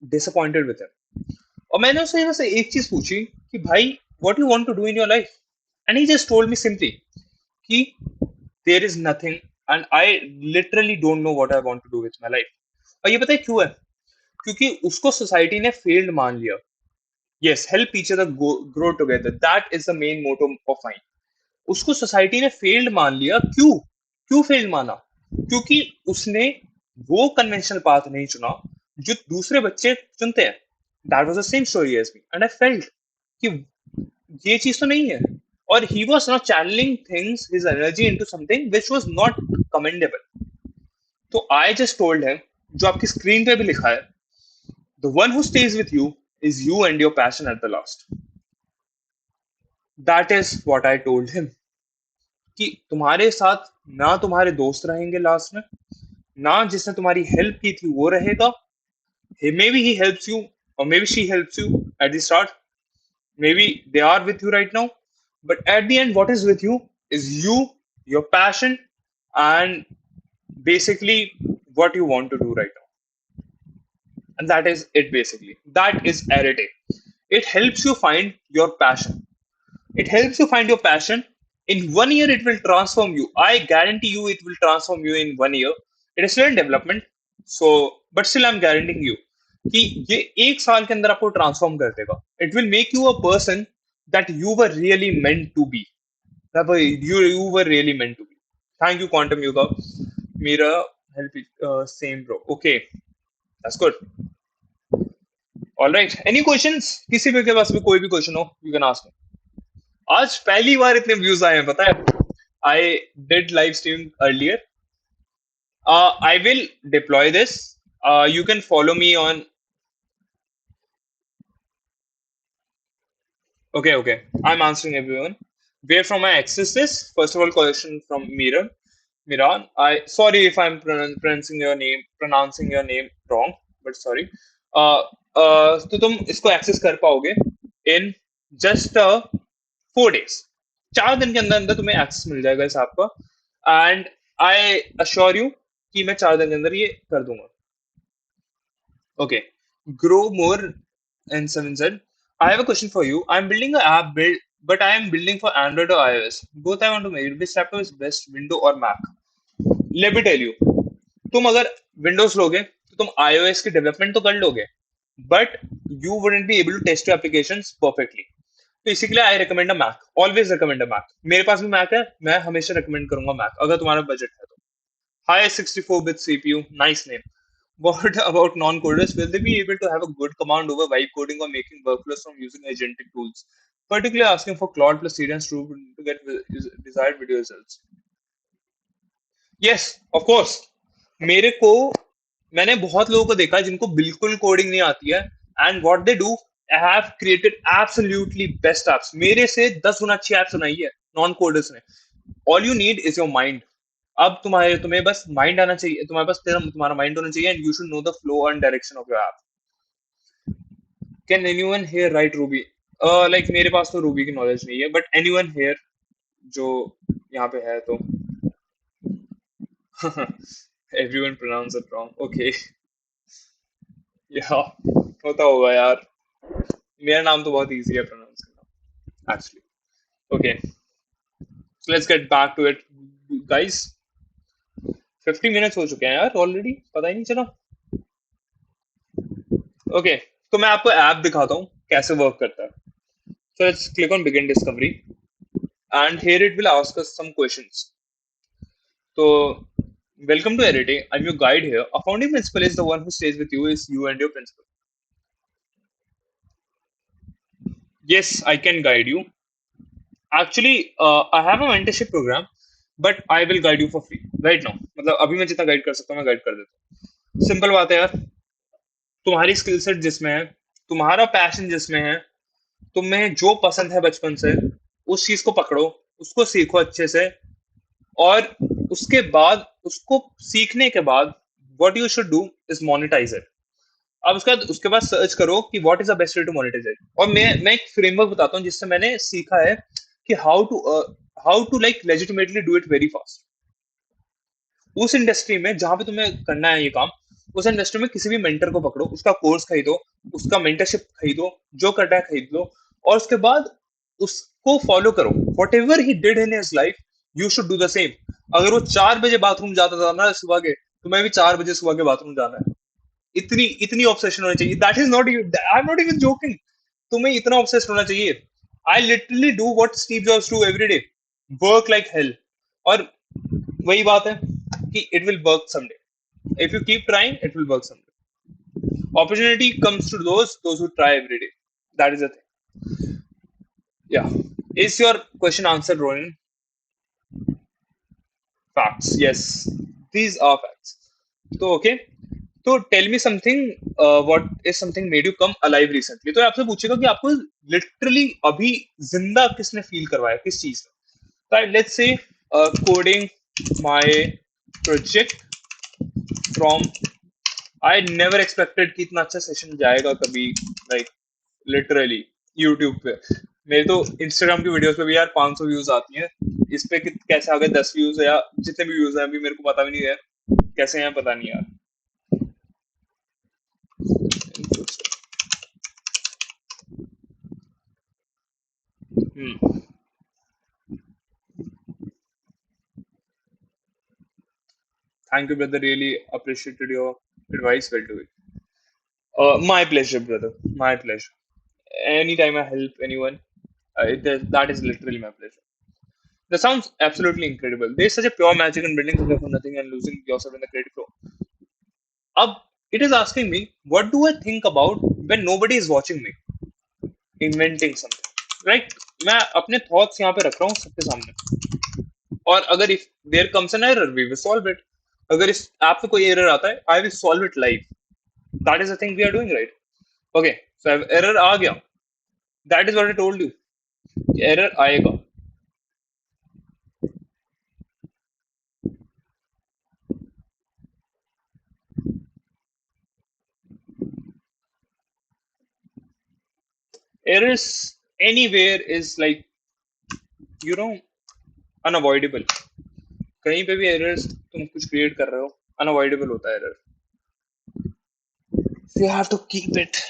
disappointed with him. और मैंने उससे बस एक चीज पूछी कि भाई, what you want to do in your life? And he just told me simply कि there is nothing, and I literally don't know what I want to do with my life. और ये पता है क्यों है? क्योंकि उसको सोसाइटी ने फेल्ड मान लिया। Yes, help each other, grow together, that is the main motto of mind. उसको सोसाइटी ने फेल्ड मान लिया। क्यों? क्यों फेल्ड माना? क्योंकि उसने वो कन्वेंशनल पाथ नहीं चुना जो दूसरे बच्चे चुनते हैं। That was the same story as me, and I felt कि ये चीज तो नहीं है। और he was not channeling things, his energy into something which was not commendable. तो आई जस्ट टोल्ड हिम, जो आपकी स्क्रीन पे भी लिखा है, the one who stays with you is you and your passion at the last. That is what I told him, कि तुम्हारे साथ ना तुम्हारे दोस्त रहेंगे लास्ट में, ना जिसने तुम्हारी हेल्प की थी वो रहेगा। Maybe he helps you, और maybe she helps you at the start, maybe they are with you right now, but at the end what is with you is you, your passion, and basically what you want to do right now. And that is it basically. That is arete. It helps you find your passion. It helps you find your passion. In 1 year, it will transform you. I guarantee you, it will transform you in 1 year. It is still in development. So, but still, I'm guaranteeing you. कि ये 1 साल के अंदर आपको transform कर देगा. It will make you a person that you were really meant to be. You were really meant to be. Thank you, Quantum Yoga. Mira, help it, same bro. Okay, that's good. All right. Any questions? किसी भी के पास भी कोई भी question हो, you can ask me. आज पहली बार इतने व्यूज आए हैं, पता है? I did live stream earlier. I will deploy this. You can follow me on. Okay, okay. I'm answering everyone. Where from I access this? First of all, question from Mira. Miran, I sorry if I'm pronouncing your name wrong, but sorry. Uh, तो तुम इसको access कर पाओगे in just 4 days. 4 दिन के अंदर अंदर तुम्हें एक्सेस मिल जाएगा इस ऐप का. एंड आई अश्योर यू कि मैं 4 दिन के अंदर ये कर दूंगा. Okay. Grow more and 7Z. I have a question for you. I'm building an app build, but I am building for Android or iOS. Both I want to make. Which laptop is best, Windows or Mac? Let me tell you. तुम अगर Windows लोगे तो तुम iOS की development तो कर लोगे, but you wouldn't be able to test your applications perfectly. तो इसी के लिए I recommend a Mac. Always recommend a Mac. मेरे पास भी मैक है, मैं हमेशा रिकमेंड करूंगा मैक अगर तुम्हारा बजट है तो. Hi 64-bit CPU, nice name. What about non-coders? Will they be able to have a good command over vibe coding or making workflows from using agentic tools? Particularly asking for Claude plus Cadence to get desired video results. Yes, of course. मेरे को मैंने बहुत लोगों को देखा है जिनको बिल्कुल कोडिंग नहीं आती है. And what they do, I have created absolutely best apps. मेरे से 10 गुना अच्छी एप्स बनाई है नॉन कोडर्स ने. All you need is your mind. अब तुम्हें बस माइंड आना चाहिए. तुम्हारे पास तुम्हारा माइंड होना चाहिए and you should know the flow and direction of your app. Can anyone here right Ruby? Like मेरे पास तो रूबी की नॉलेज नहीं है, बट एनीवन हियर जो यहाँ पे है तो. Everyone pronounce it wrong. Okay. या होता होगा यार. मेरा नाम तो बहुत इजी है प्रोनाउंस करना actually. Okay, so let's get back to it guys. 50 minutes हो चुके हैं यार ऑलरेडी, पता ही नहीं चला. ओके, तो मैं आपको ऐप दिखाता हूँ कैसे वर्क करता है. So let's click on begin discovery, and here it will ask us some questions. So welcome to editing. I'm your guide here. A founding principle is the one who stays with you is you and your principal. Yes, I can guide you. Actually, I have a mentorship program, but I will guide you for free right now. मतलब अभी मैं जितना guide कर सकता हूँ मैं guide कर देता हूँ. सिंपल बात है यार. तुम्हारी स्किल सेट जिसमें है, तुम्हारा पैशन जिसमें है, तुम्हें जो पसंद है बचपन से, उस चीज को पकड़ो, उसको सीखो अच्छे से. और उसके बाद उसको सीखने के बाद what you should do is monetize it. अब उसके बाद सर्च करो कि what is the best way to monetize it. और मैं एक फ्रेमवर्क बताता हूँ जिससे मैंने सीखा है कि how to like legitimately do it very fast. उस इंडस्ट्री में जहां पे तुम्हें करना है ये काम, उस इंडस्ट्री में किसी भी मेंटर को पकड़ो, उसका कोर्स खरीदो, उसका मेंटरशिप खरीदो, जो करना है खरीद लो. और उसके बाद उसको फॉलो करो. What ever he did in his life, you should do the same. अगर वो 4 बजे बाथरूम जाता था ना सुबह के, तुम्हें भी 4 बजे सुबह के बाथरूम जाना है. इतनी इतनी ऑब्सेशन होनी चाहिए. That is not you, I am not even joking. तुम्हें इतना ऑब्सेस्ड होना चाहिए. I literally do what Steve jobs do every day. Work like hell. और वही बात है कि it will work someday. If you keep trying, it will work someday. Opportunity comes to those who try every day. That is the thing. Yeah. Is your question answered, Ronin? Facts. Yes. These are facts. So okay. तो tell me something. What is something made you come alive recently. तो आपसे पूछेगा कि आपको literally अभी जिंदा किसने feel करवाया, किस चीज का. Right, let's say coding my project from. I never expected कि इतना अच्छा सेशन जाएगा कभी. लाइक लिटरली यूट्यूब पे मेरे तो इंस्टाग्राम की वीडियोस पे भी यार 500 व्यूज आती हैं. इस पे कैसे आ गए 10 व्यूज या जितने भी व्यूज हैं अभी मेरे को पता भी नहीं है कैसे हैं, पता नहीं यार. Thank you brother, really appreciated your advice. Well do it. My pleasure, brother. My pleasure. Anytime I help anyone, that is literally my pleasure. That sounds absolutely incredible. There's such a pure magic in building something from nothing and losing yourself in the creative flow. Up, it is asking me, what do I think about when nobody is watching me? Inventing something. Right? मैं अपने thoughts यहाँ पे रख रहा हूँ सबके सामने. और अगर if there comes an error, we will solve it. अगर इस ऐप पे कोई error आता है, I will solve it live. That is the thing we are doing, right? Okay, so error आ गया. That is what I told you. Error आएगा. Errors anywhere is like, you know, unavoidable. कहीं पे भी errors तुम कुछ create कर रहे हो, unavoidable होता है error. So you have to keep it,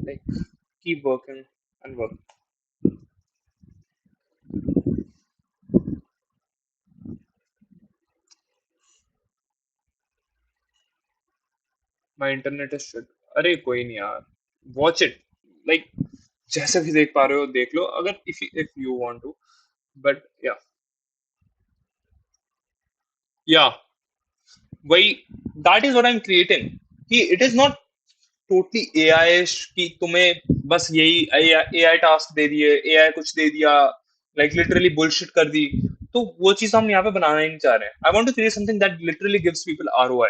like, keep working and work. My internet is shit. अरे कोई नहीं यार. Watch it. Like, जैसे भी देख पा रहे हो देख लो अगर if you want to. But yeah, yeah. वही, that is what I'm creating. कि it is not totally AI कि तुम्हें बस यही AI टास्क दे दिए, AI कुछ दे दिया, like literally bullshit कर दी. तो वो चीज हम यहाँ पे बनाना ही नहीं चाह रहे हैं. I want to create something that literally gives people ROI.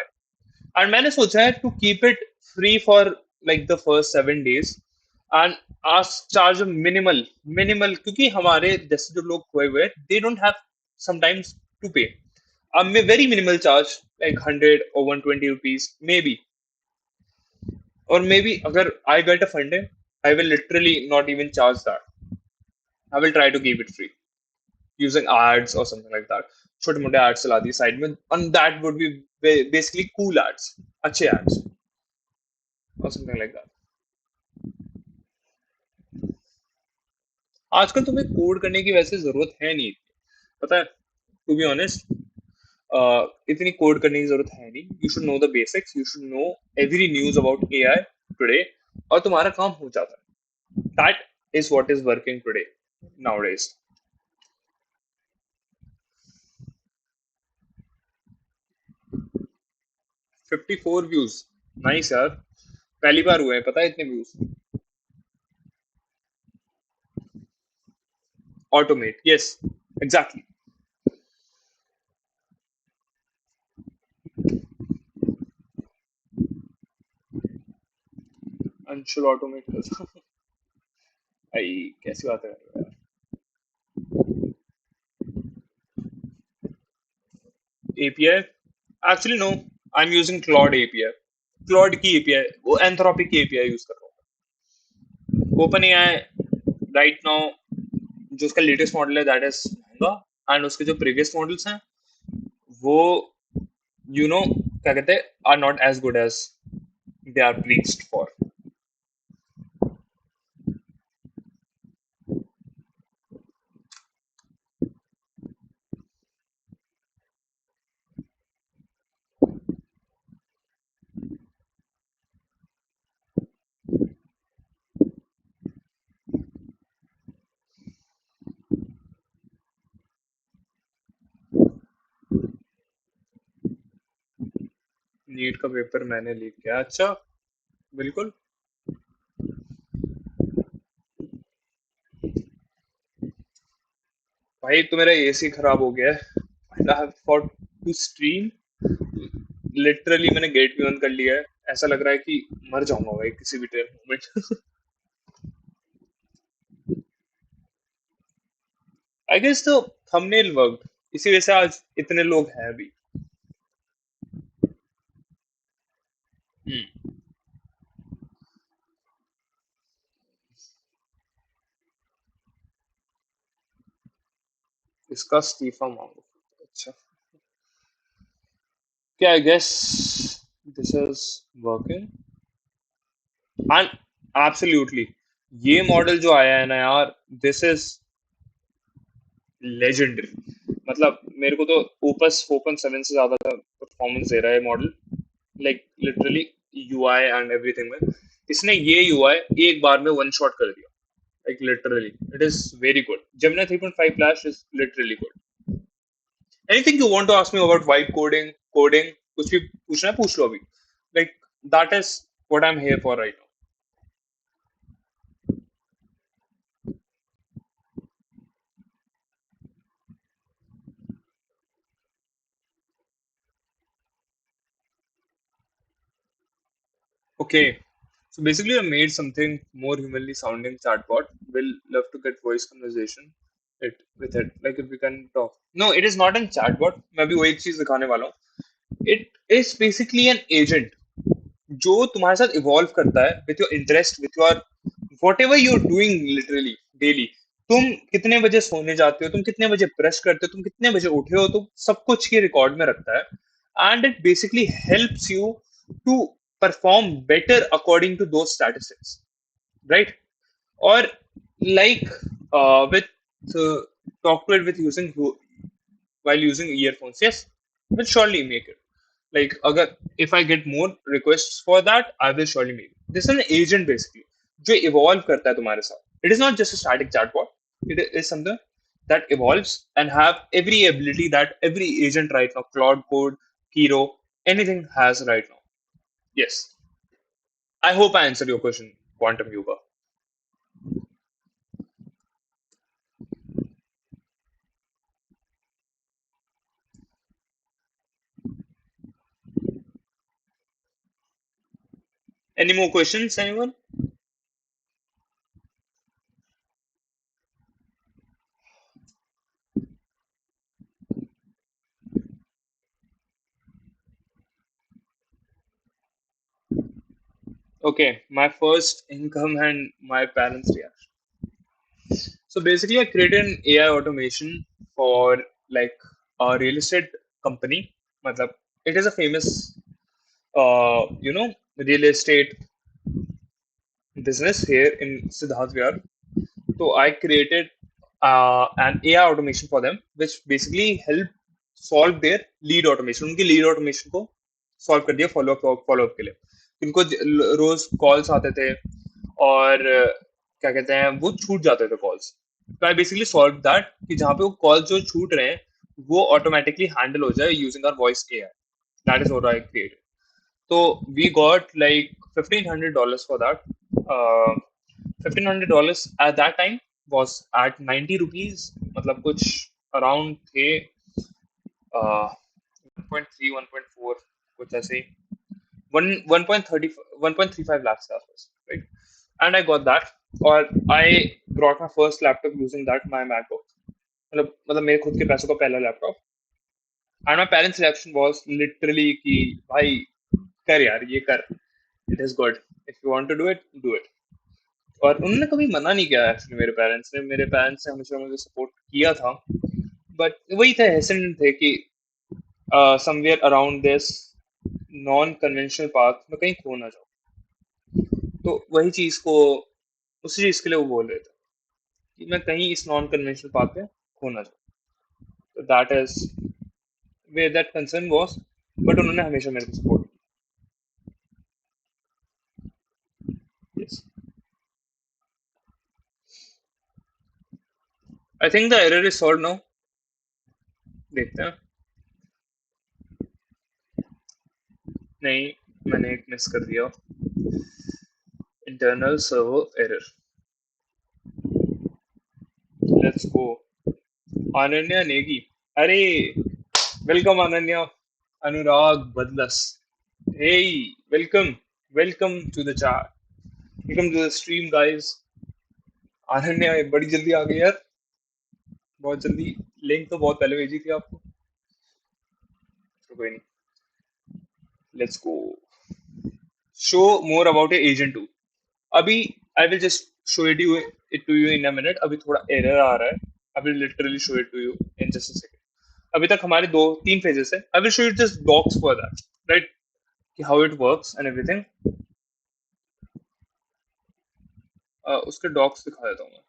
And मैंने सोचा है to keep it free for like the first 7 days and ask charge a minimal क्योंकि हमारे जैसे जो लोग खोए हुए हैं, they don't have sometimes to pay. A very minimal charge like 100 or 120 rupees maybe, or maybe अगर I get a funding, I will literally not even charge that. I will try to keep it free using ads or something like that. छोटे मोटे ads चला दिए side में, and that would be basically cool ads, अच्छे ads or something like that. आजकल तुम्हें code करने की वैसे जरूरत है नहीं, पता है, टू बी ऑनेस्ट. इतनी कोड करने की जरूरत है नहीं. You should know the basics, you should know every news about AI today, और तुम्हारा काम हो जाता है. That is what is working today nowadays. 54 views. Nice यार. पहली बार हुए हैं पता है इतने views. Automate, yes, exactly. Anshul automate कर. भाई कैसी बात है यार. API, actually no, I am using Claude API. Claude की एपीआई, वो एंथ्रोपिक की एपीआई यूज कर रहा हूँ. ओपन एआई राइट नाउ जो उसका लेटेस्ट मॉडल है दैट इज महंगा, एंड उसके जो प्रीवियस मॉडल्स हैं वो, क्या कहते हैं, are not as good as they are preached for. NEET का पेपर मैंने लीक किया, अच्छा. बिल्कुल. भाई तो मेरा एसी खराब हो गया है. I have for to stream. Literally मैंने गेट भी ऑन कर लिया है. ऐसा लग रहा है कि मर जाऊंगा भाई किसी भी टाइम मोमेंट. आई गेस तो थंबनेल वर्कड, इसी वजह से आज इतने लोग हैं अभी. हम्म. इसका इस्तीफा मांगो. अच्छा. क्या, I guess this is working. And absolutely ये मॉडल जो आया है ना यार, दिस इज लेजेंडरी. मतलब मेरे को तो ओपस 4.7 से ज्यादा का परफॉर्मेंस दे रहा है model, like literally UI and everything में. इसने ये यूआई एक बार में वन शॉट कर दिया, like literally it is very good. Gemini 3.5 Flash is literally good. Anything you want to ask me about vibe coding, कुछ भी पूछना है पूछ लो अभी. Like that is what I'm here for right now. Okay, so basically I made something more humanly sounding chatbot. Will love to get voice conversation with it. Like if we can talk. No, it is not a chatbot. मैं अभी वो एक चीज दिखाने वाला हूँ. It is basically an agent जो तुम्हारे साथ इवॉल्व करता है with your interest, with your whatever you are doing literally daily. तुम कितने बजे सोने जाते हो, तुम कितने बजे ब्रश करते हो, तुम कितने बजे उठे हो, तो सब कुछ ये रिकॉर्ड में रखता है. And it basically helps you to perform better according to the statistics, right? और like with talk to it with using while using earphones, yes, will surely make it. Like agar if I get more requests for that, I will surely make it. This is an agent basically जो evolve करता है तुम्हारे साथ. It is not just a static chatbot. It is something that evolves and have every ability that every agent right now, Cloud Code, Kiro, anything has right now. Yes, I hope I answered your question, Quantum Yoga. Any more questions, anyone? Okay, my first income and my parents' reaction. So basically, I created an AI automation for like a real estate company. Matlab, it is a famous, real estate business here in Siddharth Vihar. So I created an AI automation for them, which basically help solve their lead automation. उनकी lead automation को solve कर दिया follow up के लिए. उनको रोज calls आते थे और क्या कहते हैं वो छूट जाते थे calls. तो I basically solved that कि जहाँ पे वो calls जो छूट रहे हैं वो automatically handle हो जाए using our voice AI. That is what I created. So we got like $1,500 for that. $1,500 at that time was at 90 rupees. मतलब कुछ around थे 1.3 1.4 कुछ ऐसे ही. 1.30 1.35 lakhs के आसपास, right? And I got that. और I brought my first laptop using that, my MacBook. मतलब मेरे खुद के पैसों का पहला laptop. And my parents' reaction was literally कि भाई कर यार ये कर, it is good, if you want to do it do it. और उन्होंने कभी मना नहीं किया एक्चुअली. मेरे पेरेंट्स ने हमेशा मुझे सपोर्ट किया था. बट वही थे, हेसिटेंट थे कि somewhere around this non conventional path में कहीं खो ना जाओ. तो वही चीज को, उसी चीज के लिए वो बोल रहे थे कि मैं कहीं इस नॉन कन्वेंशनल पाथ पे खो ना जाऊं. तो that is where that concern was. But उन्होंने हमेशा मेरे को सपोर्ट किया. Yes, I think the error is solve now. देखते हैं. नहीं, मैंने एक मिस कर दिया. Internal server error. Let's go. Ananya Negi. अरे, वेलकम अनन्या. अनुराग बदलस. Hey, welcome. Welcome to the chat. Welcome to the stream guys. Ananya बड़ी जल्दी आ गई यार. बहुत जल्दी. लिंक तो बहुत पहले भेजी थी आपको. तो कोई नहीं. Let's go. Show more about a agent two. अभी I will just show it to you in a minute. अभी थोड़ा एरर आ रहा है. I will literally show it to you in just a second. अभी तक हमारे दो तीन फेजेस है. I will show you just docs for that, right? कि how it works and everything. उसके डॉक्स दिखा देता हूँ मैं.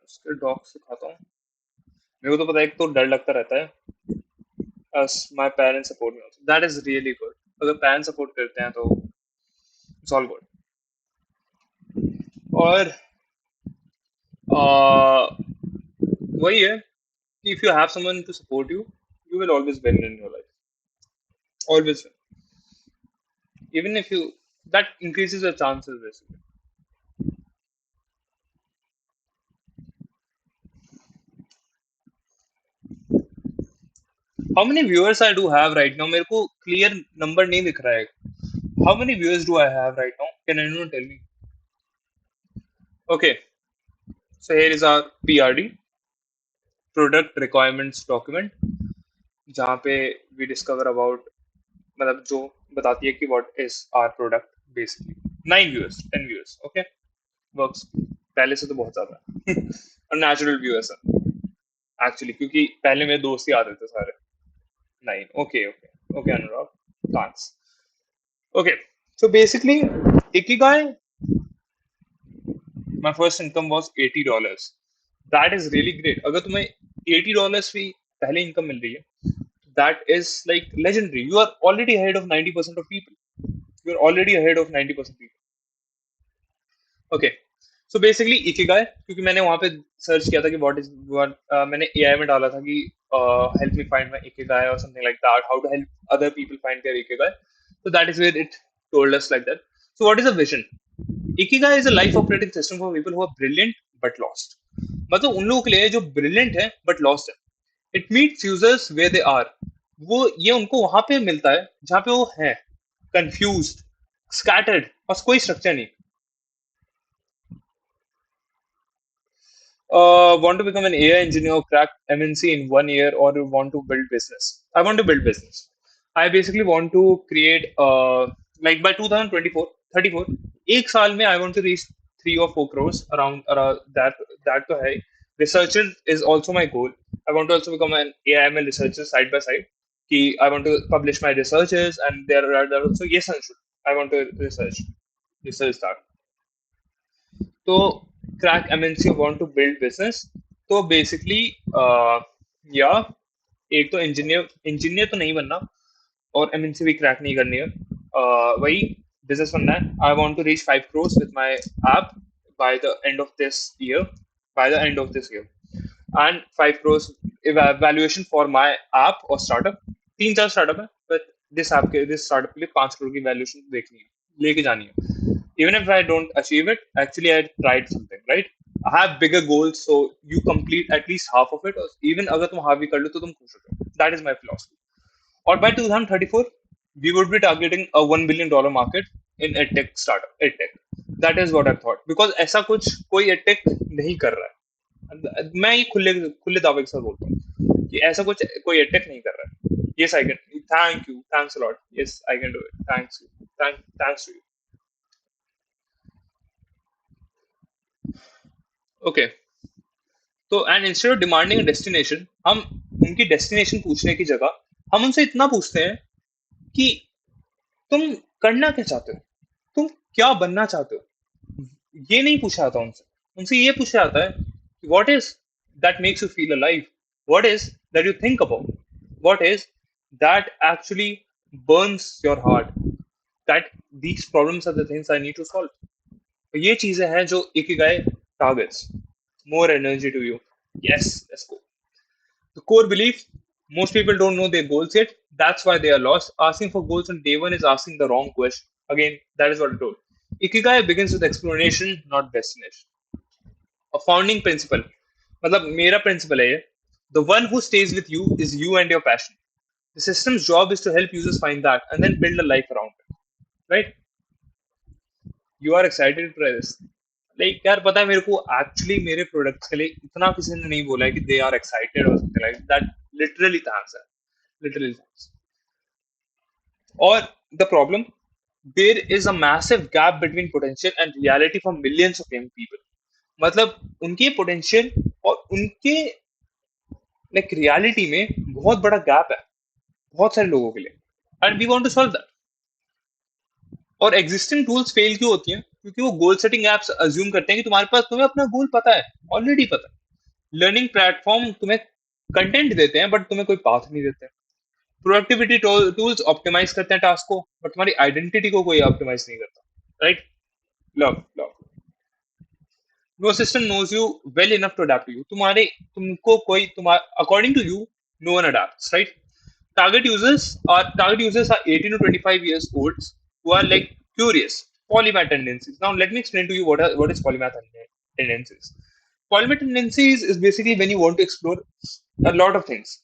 उसके डॉक्स दिखाता हूँ. मेरे को तो पता है, एक तो डर लगता रहता है. My parents support me also, that is really good. अगर पेरेंट्स सपोर्ट करते हैं तो इट्स ऑल गुड। और uh, वही है कि if you have someone to support you, you will always win in your life, always win, even if you, that increases your chances basically. How many viewers I do have right now? मेरे को clear number नहीं दिख रहा है. How many viewers do I have right now? Can anyone tell me? Okay, so here is our PRD, product requirements document, जहाँ पे we discover about, मतलब जो बताती है कि what is our product basically. 9 viewers, 10 viewers, okay, works. पहले से तो बहुत ज्यादा है और नेचुरल व्यूअर्स है एक्चुअली, क्योंकि पहले मेरे दोस्त ही आते थे सारे. 9, okay, okay, okay, Anurag, thanks. Okay, so basically Ikigai, my first income was $80. That is really great. अगर तुम्हें $80 भी पहले इनकम मिल रही है, that is like legendary. You are already ahead of 90% of people. You are already ahead of 90% people. Okay, so basically ikigai, क्योंकि मैंने वहां पे सर्च किया था कि व्हाट इज व्हाट, मैंने एआई में डाला था कि help me find my ikigai और something like that, how to help other people find their ikigai. So that is where it told us like that. So what is a vision? Ikigai is a life operating system for people who are brilliant but lost. मतलब उन लोगों के लिए जो brilliant है but lost है. It meets users where they are. वो ये उनको वहां पे मिलता है जहां पे वो है, कंफ्यूज्ड, स्कैटर्ड, बस कोई स्ट्रक्चर नहीं. Want to become an AI engineer, crack MNC in 1 year, or you want to build business? I want to build business. I basically want to create, like by 2024, 34, एक साल में I want to reach 3 or 4 crores around that. That तो है. Researcher is also my goal. I want to also become an AI/ML researcher side by side. कि I want to publish my researches, and there are also yes, I want to research that. तो crack MNC want to build business. तो basically या एक तो engineer engineer तो नहीं बनना, और एमएनसी भी क्रैक नहीं करनी है. वही बिजनेस बनना है. I want to reach 5 crores with my app by the end of this year, by the end of this year. And 5 crores valuation for my app और स्टार्टअप. 3-4 स्टार्टअप है, but this startup के लिए 5 crore की valuation देखनी है, लेके जानी है. Even if I don't achieve it, actually I tried something, right? I have bigger goals, so you complete at least half of it, or even अगर तुम half भी कर लो तो तुम खुश हो जाओ. That is my philosophy. Or by 2034, we would be targeting a $1 billion market in edtech startup, edtech. That is what I thought. Because ऐसा कुछ कोई edtech नहीं कर रहा है. मैं ये खुले खुले दावे के साथ बोलता हूँ कि ऐसा कुछ कोई edtech नहीं कर रहा है. Yes, I can. Thank you. Thanks a lot. Yes, I can do it. Thanks you. Thanks to you. Okay. तो and instead of demanding a destination, हम उनकी डेस्टिनेशन पूछने की जगह हम उनसे इतना पूछते हैं कि तुम करना क्या चाहते हो, तुम क्या बनना चाहते हो. ये नहीं पूछा जाता उनसे. उनसे ये पूछा जाता है what is that makes you feel alive, what is that you think about, what is that actually burns your heart, that these problems are the things I need to solve. तो ये चीजें हैं जो ikigai targets. More energy to you. Yes, let's go. The core belief: most people don't know their goals yet. That's why they are lost. Asking for goals on day one is asking the wrong question. Again, that is what I told. Ikigai begins with exploration, not destination. A founding principle. मतलब मेरा principle है ये. The one who stays with you is you and your passion. The system's job is to help users find that and then build a life around it. Right? You are excited to try this. Like यार पता है मेरे को actually मेरे products के लिए इतना किसी ने नहीं बोला है कि दे आर एक्साइटेड और something like that. Literally thanks है, लिटरली थैंक्स. और the problem, there is a massive gap between potential and reality for millions of young people. मतलब उनके पोटेंशियल और उनके लाइक रियलिटी में बहुत बड़ा गैप है बहुत सारे लोगों के लिए. And we want to solve that. और एग्जिस्टिंग टूल्स फेल क्यों होती हैं? क्योंकि वो गोल सेटिंग एप्स अज्यूम करते हैं कि तुम्हारे पास, तुम्हें अपना गोल पता है, ऑलरेडी पता है. लर्निंग प्लेटफॉर्म तुम्हें कंटेंट देते हैं बट तुम्हें कोई पाथ नहीं देते. प्रोडक्टिविटी टूल्स ऑप्टिमाइज करते हैं टास्क को, बट तुम्हारी आइडेंटिटी को कोई ऑप्टिमाइज नहीं करता. right? Love. No system knows you well enough to adapt to you. तुम्हारे तुमको कोई तुम्हारा according to you, no one adapts, right? Target users are 18 to 25 years olds who are like curious, polymath tendencies. Now let me explain to you what is polymath tendencies. Polymath tendencies is basically when you want to explore a lot of things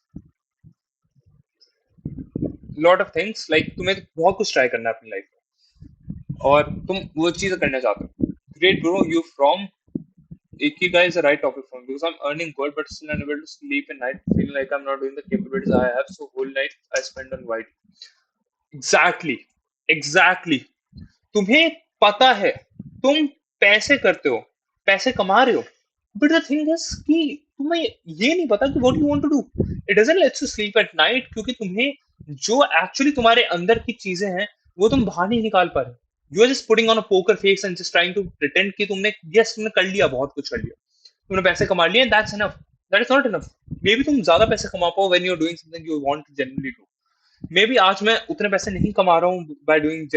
like तुम्हें बहुत कुछ try करना है अपनी life में और तुम वो चीज़ करना चाहते हो. Great bro, you from Ikigai is the right topic for me because I'm earning good but still unable to sleep at night, feeling like I'm not doing the capabilities I have. So whole night I spend on white. Exactly, exactly. तुम्हें पता है तुम पैसे करते हो, पैसे कमा रहे हो, बट द थिंग इज कि तुम्हें ये नहीं पता कि what you want to do. It doesn't lets you sleep at night क्योंकि तुम्हें जो एक्चुअली तुम्हारे अंदर की चीजें हैं वो तुम बाहर नहीं निकाल पा रहे. You are just putting on a poker face and just trying to pretend कि तुमने यस तुमने कर लिया, बहुत कुछ कर लिया, तुमने पैसे कमा लिए and that's enough. That is not enough. Maybe तुम ज्यादा पैसे कमा पाओ when you are doing something you want to generally do. Maybe आज मैं उतने पैसे नहीं कमा रहा हूँ by doing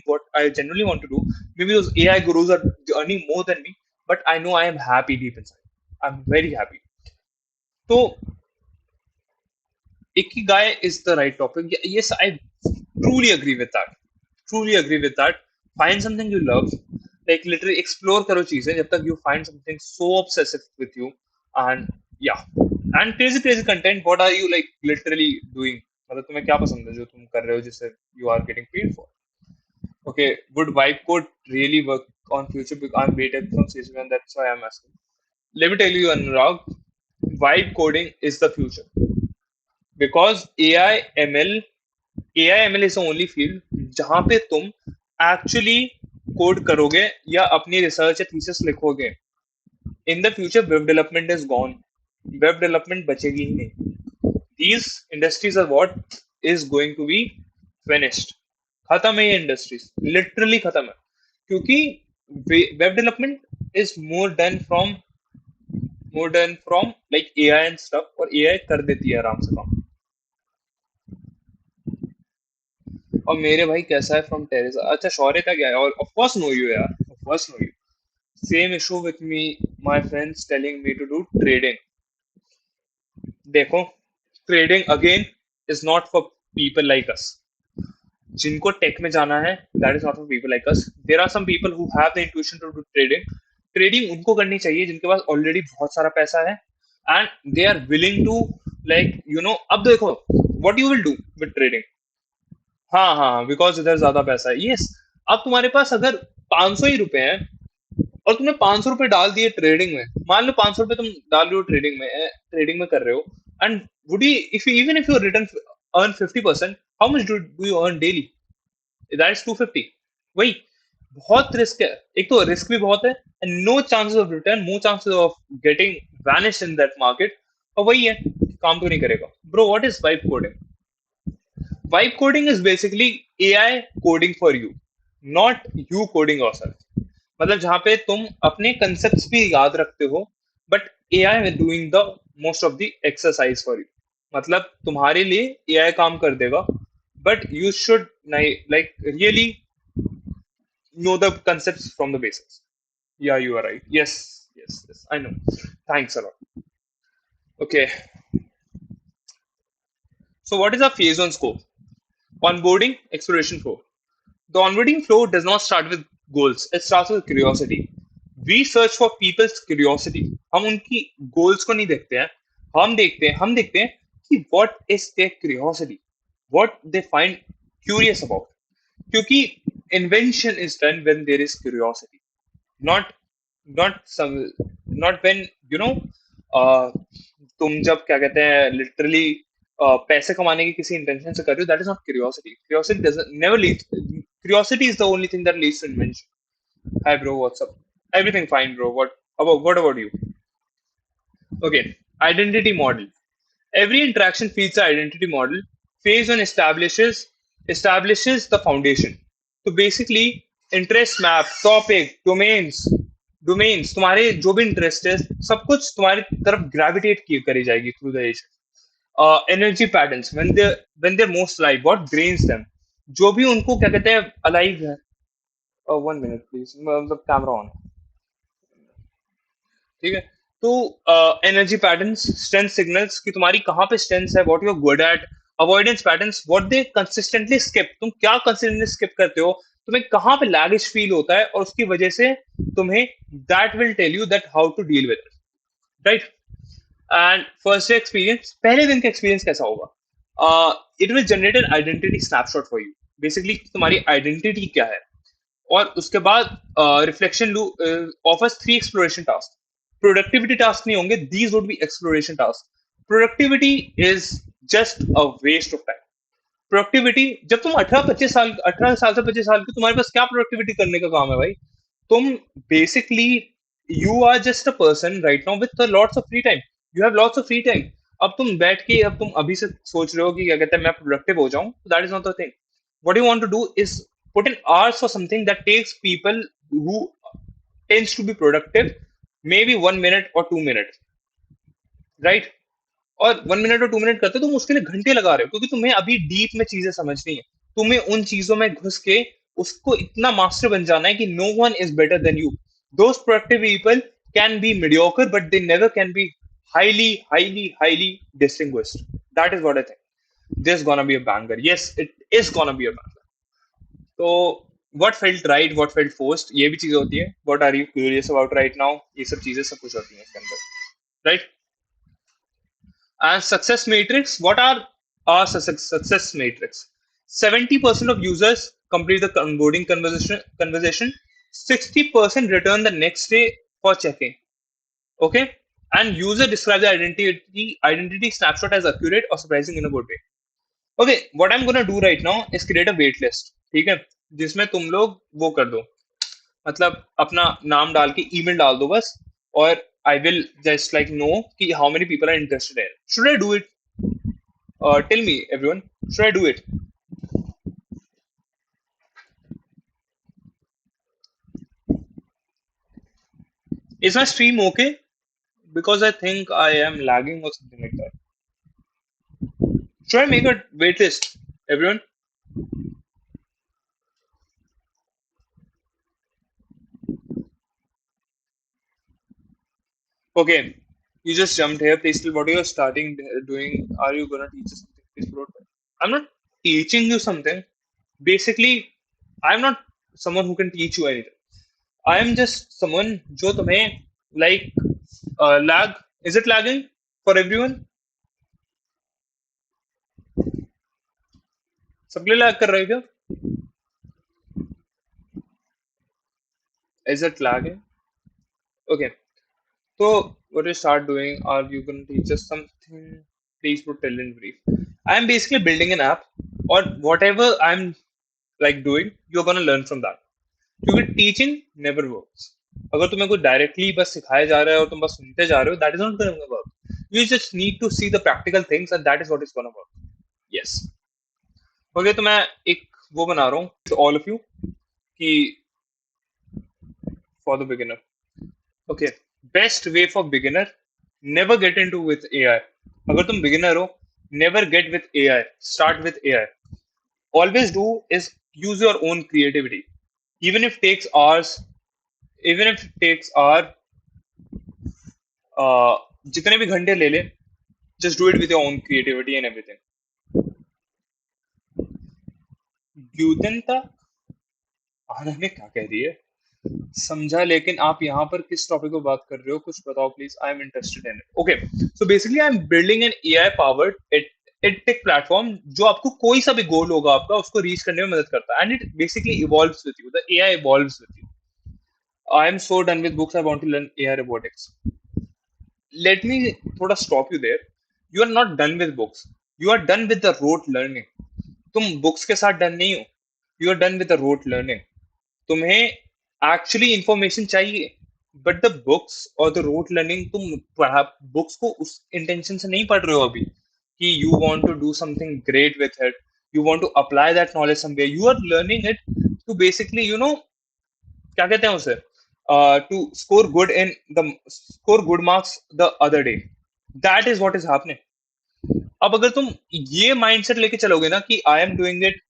what I generally want to do. Maybe those AI gurus are earning more than me, but I know I am happy deep inside. I'm very happy. So Ikigai is the right topic. Yes, I truly agree with that. Truly agree with that. Find something you love. Like literally explore करो चीजें जब तक you find something so obsessive with you. And yeah. And crazy content. What are you like literally doing? मतलब तुम्हें क्या पसंद है जो तुम कर रहे हो जिससे you are getting paid for? Okay, would vibe code really work on future? Because I'm waiting from season one, that's why I'm asking. Let me tell you, Anurag, vibe coding is the future because AI ML is the only field जहाँ पे तुम actually code करोगे या अपनी research या thesis लिखोगे. In the future, web development is gone. Web development बचेगी ही नहीं. These industries are what is going to be finished. खत्म है ये इंडस्ट्रीज, लिटरली खत्म है क्योंकि web development is more than from like AI and stuff और एआई कर देती है आराम से काम. और मेरे भाई कैसा है फ्रॉम टेरेस. अच्छा शौर्य का क्या है और ऑफ कोर्स नो यू यार, of course no you. Same issue with me, my friends telling me to do trading. देखो trading again is not for people like us. जिनको टेक में जाना है that is not for people like us. There are some people who have the intuition to do trading. Trading उनको करनी चाहिए जिनके पास already बहुत सारा पैसा है and they are willing to like अब देखो what you will do with trading. हाँ हाँ, बिकॉज इधर ज्यादा पैसा है. यस. अब तुम्हारे पास अगर 500 ही रुपए हैं और तुमने 500 रुपए डाल दिए ट्रेडिंग में, मान लो 500 रुपए तुम डाल रहे हो ट्रेडिंग में कर रहे हो and would you if even if you return earn 50%, how much do you earn daily? That is 250. वही बहुत रिस्क है. एक तो रिस्क भी बहुत है and no chances of return, no chances of getting vanish in that market. और वही है, काम तो नहीं करेगा. Bro what is vibe coding? Vibe coding is basically AI coding for you, not you coding yourself. मतलब जहां पे तुम अपने कंसेप्ट भी याद रखते हो but AI doing the most of the exercise for you. मतलब तुम्हारे लिए एआई काम कर देगा but you should like really know the concepts from the basics. Yeah, you are right. Yes, I know. Thanks a lot. Okay, so what is our phase one scope? Onboarding, exploration flow. The onboarding flow does not start with goals, it starts with curiosity. We search for people's curiosity. हम उनकी goals को नहीं देखते हैं, हम देखते हैं कि what is their curiosity, what they find curious about. क्योंकि invention is done when there is curiosity, not some not when you know uh, तुम जब क्या कहते हैं लिटरली पैसे कमाने की किसी इंटेंशन से कर रहे हो. That is not curiosity. Curiosity doesn't never lead. Curiosity is the only thing that leads to invention. Hi bro, what's up? Everything fine bro. What about you? Okay, identity model. Every interaction feeds the identity model. Phase one establishes the foundation. So basically, interest map, topic, domains, तुम्हारे जो भी interest है सब कुछ तुम्हारी तरफ gravitate की करी जाएगी through the edge. Energy patterns when they're most alive, what drains them, जो भी उनको क्या कहते हैं अलाइव है वन मिनट प्लीज, मतलब कैमरा ऑन। ठीक है। तो एनर्जी पैटर्न्स, स्ट्रेंथ सिग्नल्स कि तुम्हारी कहाँ पे स्ट्रेंथ है, what you are good at. Avoidance patterns, what they consistently skip, तुम क्या कंसिस्टेंटली स्किप करते हो, तुम्हें कहाँ पे लैगिश फील होता है, और उसकी वजह से तुम्हें that will tell you that how to deal with it, right. And first day experience, पहले दिन का एक्सपीरियंस कैसा होगा, it will generate an identity snapshot for you. Basically तुम्हारी आइडेंटिटी क्या है, और उसके बाद reflection loop offers three exploration task. Productivity task नहीं होंगे, these would be exploration task. Productivity is just a waste of time. Productivity, जब तुम 18-25 साल, 18 साल से 25 साल के, तुम्हारे पास क्या प्रोडक्टिविटी करने का काम है भाई। तुम basically, you are just a person right now with lots of free time. You have lots of free time. अब तुम बैठ के, अब तुम अभी से सोच रहे हो कि क्या कहते हैं मैं प्रोडक्टिव हो जाऊं, that is not the thing. what you want to do is put in hours for something that takes people who tends to be productive maybe 1 minute or 2 minutes, right? और 1 मिनट और 2 minute करते तुम उसके लिए घंटे लगा रहे हो, क्योंकि तुम्हें अभी डीप में चीजें समझनी है। तुम्हें उन चीजों में घुस के उसको इतना मास्टर बन जाना है कि no one is better than you. Those productive people can be mediocre but they never can be highly highly distinguished. That is what I think. This is gonna be a banger. Yes, it is gonna be a banger. तो what felt right, what felt forced, ये भी चीजें होती है। what are you curious about right now, ये सब चीजें सब कुछ होती हैं इसके अंदर, right? And success matrix, what are our success matrix? 70% of users complete the onboarding conversation. 60% return the next day for checking. Okay. And user describe the identity snapshot as accurate or surprising in a good way. Okay, what I'm gonna do right now is create a wait list, ठीक है, जिसमें तुम लोग वो कर दो, मतलब अपना नाम डाल के ईमेल डाल दो बस, और I will just like know कि how many people are interested in, should I do it, tell me everyone, should I do it, is my stream okay, because I think I am lagging or something like that. Should I make a wait list, everyone? Okay, you just jumped here. Please tell what you are starting doing. Are you gonna teach us something? Please put it. I'm not teaching you something. Basically, I'm not someone who can teach you anything. I am just someone जो तुम्हें like lag. Is it lagging for everyone? सबके लिए lag कर रहे हो क्या? Is it lagging? Okay. So what you start doing? Are you going to teach us something? Please put tell in brief. I am basically building an app, or whatever I'm like doing, you're gonna learn from that. क्योंकि teaching never works. अगर तुम्हें कोई directly बस सिखाया जा रहा है और तुम बस सुनते जा रहे हो, that is not gonna work. You just need to see the practical things and that is what is gonna work. Yes. Okay, तो मैं एक वो बना रहा हूँ ऑल ऑफ यू कि for the beginner. Okay, best way for beginner, never get into with AI. अगर तुम बिगिनर हो, never get with AI, start with AI. Always do is use your own creativity, even if it takes hours, even if it takes hour, जितने भी घंटे ले ले, just do it with your own creativity and everything. द्युतनता आनंद ने क्या कह रही है समझा, लेकिन आप यहाँ पर किस टॉपिक पर बात कर रहे हो, कुछ बताओ please, I am interested in it. Okay, so basically I am building an AI powered take platform, जो आपको कोई सा भी गोल होगा आपका, उसको रीच करने में मदद करता है, and it basically evolves with you, the AI evolves with you. I am so done with books, I want to learn AI robotics. Let me थोड़ा stop you there. You are not done with books, you are done with the rote learning. तुम books के साथ done नहीं हो, you are done with the rote learning. तुम्हें actually information चाहिए, but the books और the rote learning, तुम पढ़ा बुक्स को उस इंटेंशन से नहीं पढ़ रहे हो अभी कि you want to do something great with it, you want to apply that knowledge somewhere. You are learning it to basically you know, क्या कहते हैं उसे, to score good in the, score good marks the other day. That is what is happening. अब अगर तुम ये mindset लेके चलोगे ना कि आई एम डूइंग इट,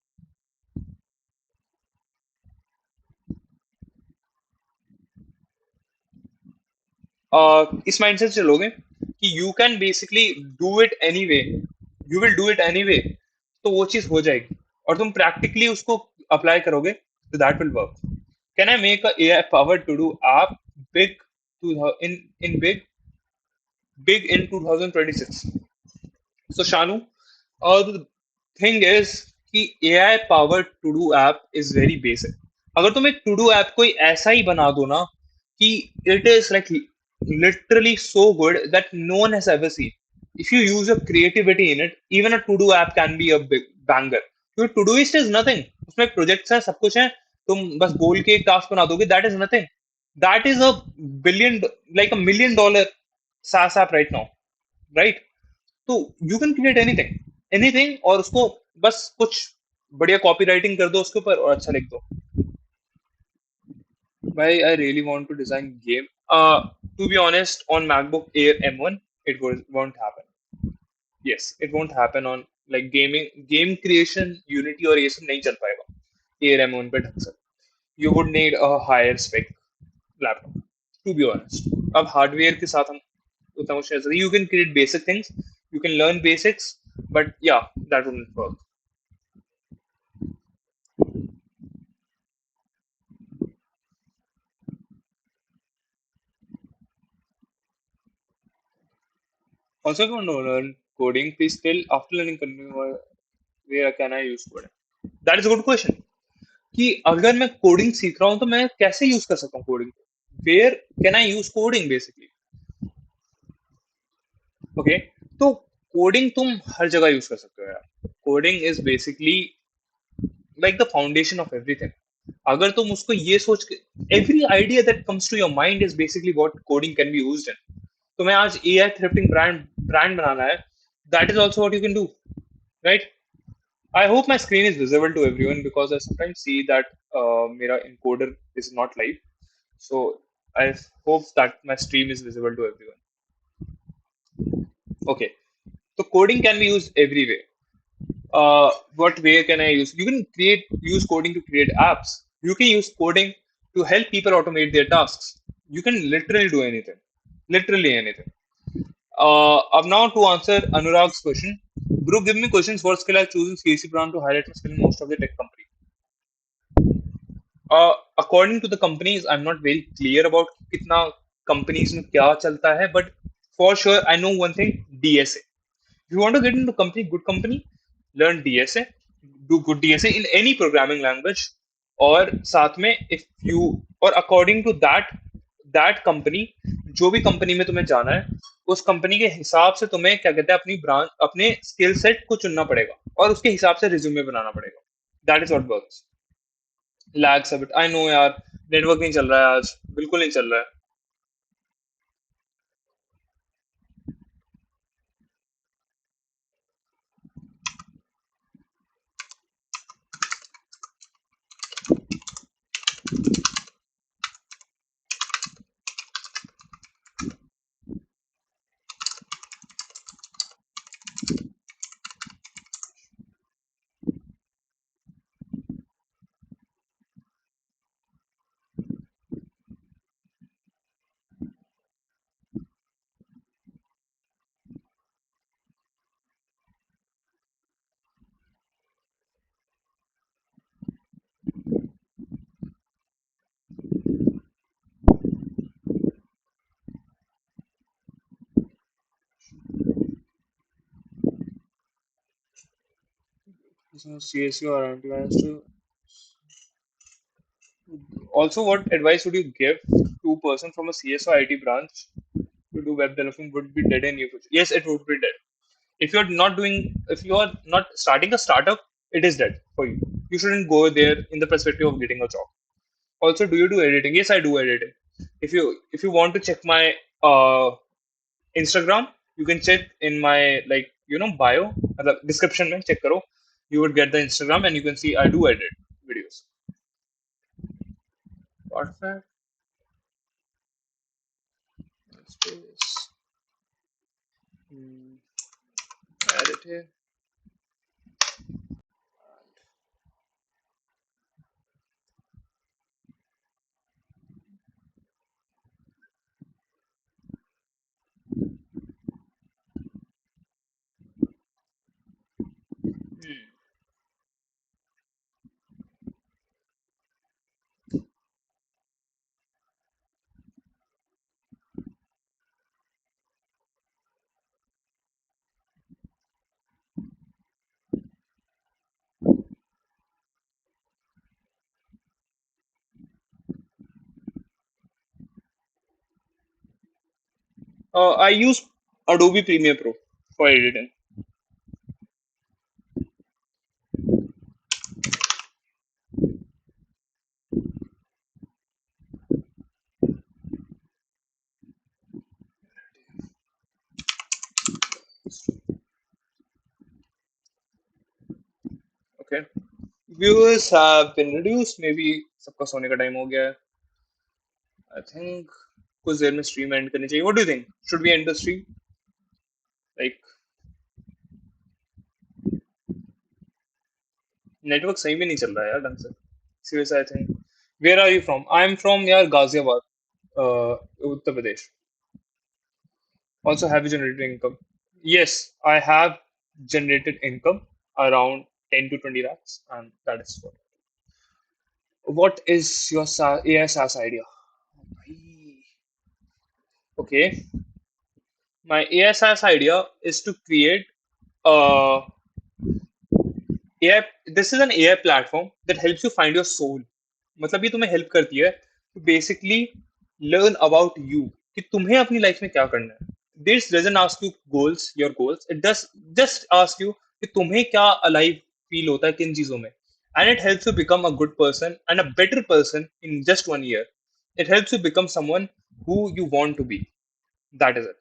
इस माइंडसेट से चलोगे कि you can basically do it anyway, you will do it anyway, तो वो चीज हो जाएगी और तुम प्रैक्टिकली उसको अप्लाई करोगे तो that will work. Can I make a AI power to do app big in big in 2026? So Shanu, the thing is कि AI powered to do app is very basic. अगर तुम एक to do app कोई ऐसा ही बना दो ना कि it is like literally so good that no one has ever seen. If you use your creativity in it, even a to do app can be a big banger. क्योंकि to doist is nothing. उसमें projects है, सब कुछ है, तुम बस बोल के एक टास्क बना दोगे. That is nothing. That is a billion, like $1 million SaaS app right now, right? तो you can create anything, anything, और उसको बस कुछ बढ़िया कॉपी राइटिंग कर दो उसके ऊपर और अच्छा लिख दो. भाई I really want to design game. To be honest, on MacBook Air M1 it won't happen. Yes, it won't happen on like game creation unity और ये सब नहीं चल पाएगा एयर M1 पे ढंग से. You would need a higher spec laptop, to be honest. अब हार्डवेयर के साथ हम उतना कुछ नहीं कर सकते. You can create basic things, you can learn basics, but yeah, that wouldn't work. Also, if you want to learn coding, please still after learning coding, where can I use coding? That is a good question. कि अगर मैं coding सीख रहा हूँ तो मैं कैसे use कर सकता हूँ कोडिंग को? Where can I use coding basically? Okay, तो कोडिंग तुम हर जगह यूज कर सकते हो यार. Coding is basically like the foundation of everything. अगर तुम उसको ये सोच के, every idea that comes to your mind is basically what coding can be used in. तुम्हें आज एआई थ्रिफ्टिंग ब्रांड बनाना है, that is also what you can do, right? I hope my screen is visible to everyone because I sometimes see that मेरा encoder is not live. So I hope that my stream is visible to everyone. Okay, so coding can be used every way. What way can I use? You can use coding to create apps. You can use coding to help people automate their tasks. You can literally do anything, literally anything. Now to answer Anurag's question, bro, give me questions. What skill I choosing CC brand to highlight my skill in most of the tech company. According to the companies, I'm not very clear about कितना companies में क्या चलता है, but for sure I know one thing: DSA. If you want to get into good company, learn DSA, do good DSA in any programming language, और साथ में if you, और according to that company, जो भी company में तुम्हें जाना है, उस कंपनी के हिसाब से तुम्हें क्या कहते हैं अपनी ब्रांच, अपने स्किल सेट को चुनना पड़ेगा और उसके हिसाब से रिज्यूमे बनाना पड़ेगा. That is what works. Lags a bit, I know यार, नेटवर्क नहीं चल रहा है आज, बिल्कुल नहीं चल रहा है. CSU or antivirus to. Also, what advice would you give to a person from a CSO IT branch to do web development would be dead in your future? Yes, it would be dead. If you are not starting a startup, it is dead for you. You shouldn't go there in the perspective of getting a job. Also, do you do editing? Yes, I do editing. If you want to check my Instagram, you can check in my like bio, the description में check करो. You would get the Instagram and you can see I do edit videos. What space? Hmm, edit here. I use Adobe Premiere Pro for editing. Okay. Viewers have been reduced. Maybe सबका सोने का time हो गया है. I think कुछ देर में stream end करनी चाहिए. What do you think? Should we end the stream? Like network सही में नहीं चल रहा है यार ढंग से. Seriously, I think. Where are you from? I'm from यार Ghaziabad, Uttar Pradesh. Also have you generated income? Yes, I have generated income around 10 to 20 lakhs, and that is what. What is your AI SaaS idea? Okay, my AI SaaS idea is to create a AI. This is an AI platform that helps you find your soul. मतलब ये तुम्हें help करती है to basically learn about you कि तुम्हें अपनी life में क्या करना है. This doesn't ask you your goals. It does just ask you कि तुम्हें क्या alive feel होता है किन चीजों में. And it helps you become a good person and a better person in just 1 year. It helps you become someone who you want to be. That is it.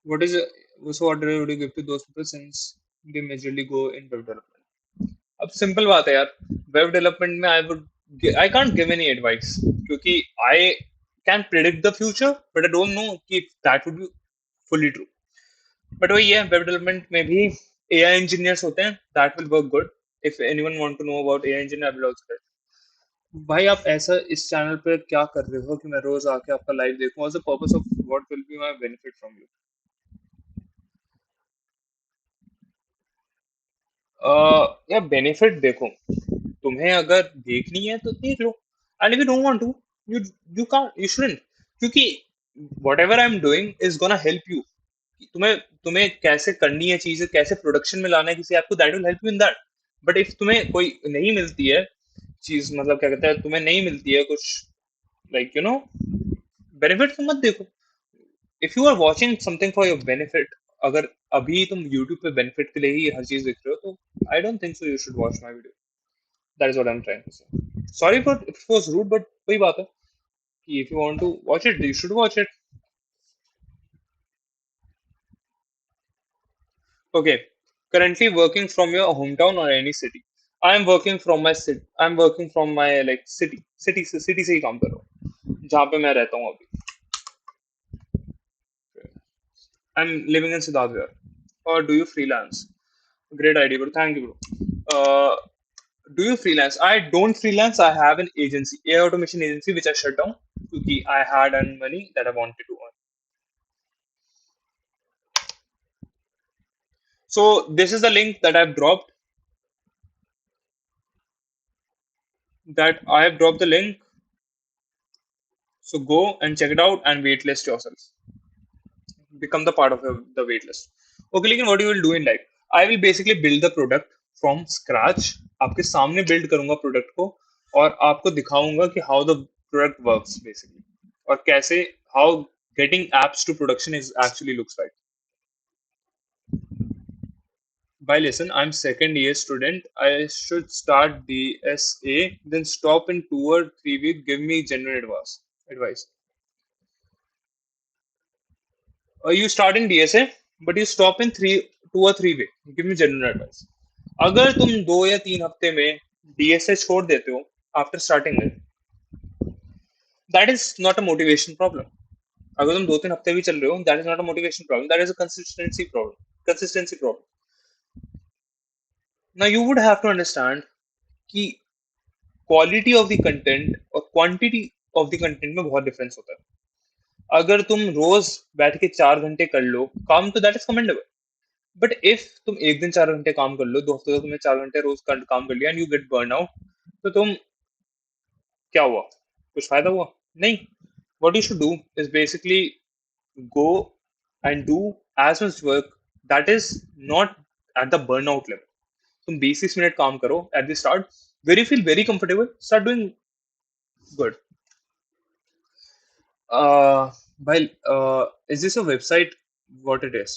What is it? So what advice would you give to those people since they majorly go in web development? अब simple बात है यार. Web development में I can't give any advice क्योंकि I can predict the future but I don't know कि that would be fully true. But वही है, web development में भी एआई इंजीनियर्स होते हैं. That will work good. If anyone want to know about AI engineer I will also. भाई आप ऐसा इस चैनल पे क्या कर रहे हो कि मैं रोज आके आपका लाइव देखूं? What's the purpose of what will be my benefit from you? या बेनिफिट देखो, तुम्हें अगर देखनी है तो देख लो. And if you don't want to, you you can't, you shouldn't. क्योंकि whatever I am doing is gonna help you. तुम्हें तुम्हें कैसे करनी है चीजें, कैसे प्रोडक्शन में लाना है किसी ऐप को, that will help you in that. But if तुम्हें कोई नहीं मिलती है चीज, मतलब क्या कहते हैं, तुम्हें नहीं मिलती है कुछ, लाइक यू नो, बेनिफिट तो मत देखो. If you are watching something for your benefit, अगर अभी तुम यूट्यूब पे बेनिफिट के लिए ही हर चीज देख रहे हो तो I don't think so you should watch my video. That is what I am trying to say. Sorry for it was rude, but वही बात है कि if you want to watch it you should watch it. Okay, currently working from your hometown or any city? I am working from my city. I am working from my like city से ही काम कर रहा हूँ जहाँ पे मैं रहता हूँ अभी. I'm living in Siddharth Vihar. Or do you freelance? Great idea, bro. Thank you, bro. Do you freelance? I don't freelance. I have an agency, AI automation agency, which I shut down because I had earned money that I wanted to earn. So this is the link that I've dropped. That I have dropped the link. So go and check it out and waitlist yourself. Become the part of the waitlist. Okay, लेकिन what you will do in like, I will basically build the product from scratch. आपके सामने build करूंगा product को और आपको दिखाऊंगा कि how the product works basically और कैसे how getting apps to production is actually looks like. By listen, I'm second year student. I should start DSA, then stop in 2 or 3 weeks. Give me genuine advice. Advice. You start in DSA, but you stop in 2 or 3 weeks. Give me genuine advice. अगर तुम 2 या 3 हफ्ते में DSA छोड़ देते हो after starting में, that is not a motivation problem. अगर तुम 2-3 हफ्ते भी चल रहे हो, that is not a motivation problem, that is a consistency problem. Now you would have to understand कि क्वालिटी ऑफ द कंटेंट और क्वांटिटी ऑफ द कंटेंट में बहुत डिफरेंस होता है. अगर तुम रोज बैठ के 4 घंटे कर लो काम तो that is commendable. But if तुम एक दिन 4 घंटे काम कर लो, 2 हफ्ते तो तुमने 4 घंटे रोज काम कर लिया and you get burn out, तो तुम क्या हुआ? कुछ फायदा हुआ? नहीं. What you should do is basically go and do as much work that is not at the burnout level. तुम 20-30 मिनट काम करो at the start, where you feel very comfortable, start doing good. Uh, is this a website? What it is?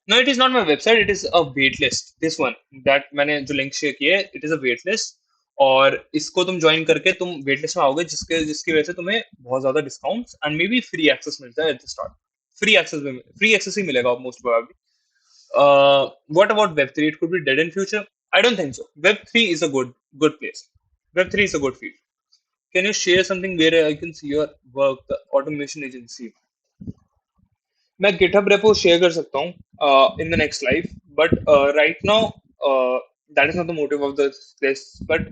No, it is not my website. It is a wait list. This one that मैंने जो link share किया है, it is a wait list. और इसको तुम join करके तुम wait list में आओगे, जिसके जिसकी वजह से तुम्हें बहुत ज्यादा discounts and maybe free access मिलता है at the start. Free access ही मिलेगा most probably. What about Web3? It could be dead in future. I don't think so. Web3 is a good place. Web3 is a good field. Can you share something where I can see your work, the automation agency? मैं GitHub repo share कर सकता हूँ in the next live, but right now that is not the motive of this. But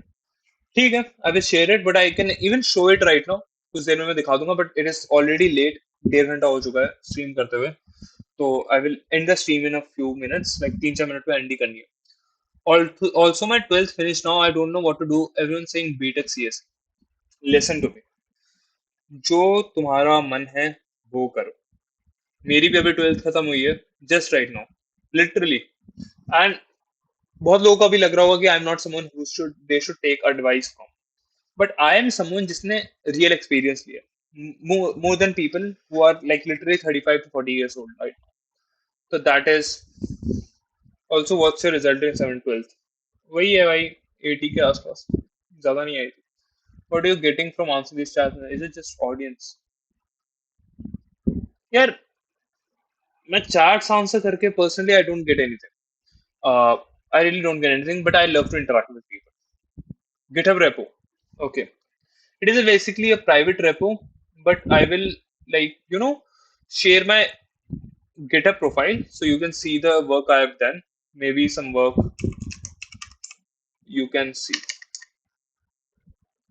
ठीक है, I will share it, but I can even show it right now. कुछ देर में मैं दिखा दूंगा, but it is already late. 1.5 घंटा हो चुका है स्ट्रीम करते हुए. तो I will end the stream in a few minutes, like 3-4 minute में end ही करनी है. Also, my 12th finished now. I don't know what to do. Everyone's saying BTech CS. Listen to me. जो तुम्हारा मन है वो करो. मेरी भी अभी 12th खत्म हुई है, just right now, literally. And बहुत लोगों को भी लग रहा होगा कि I am not someone who should they should take advice from, but I am someone जिसने रियल एक्सपीरियंस लिया more than people who are like literally 35 to 40 years old right. तो that is also. What's your result in 7th 12th? वही है भाई, 80 के आसपास, ज्यादा नहीं आई थी. What are you getting from answer this chat? Is it just audience? यार, मैं चैट्स आंसर करके personally I don't get anything. I really don't get anything, but I love to interact with people. GitHub repo. Okay. It is basically a private repo, but I will, like, share my GitHub profile so you can see the work I have done. Maybe some work you can see.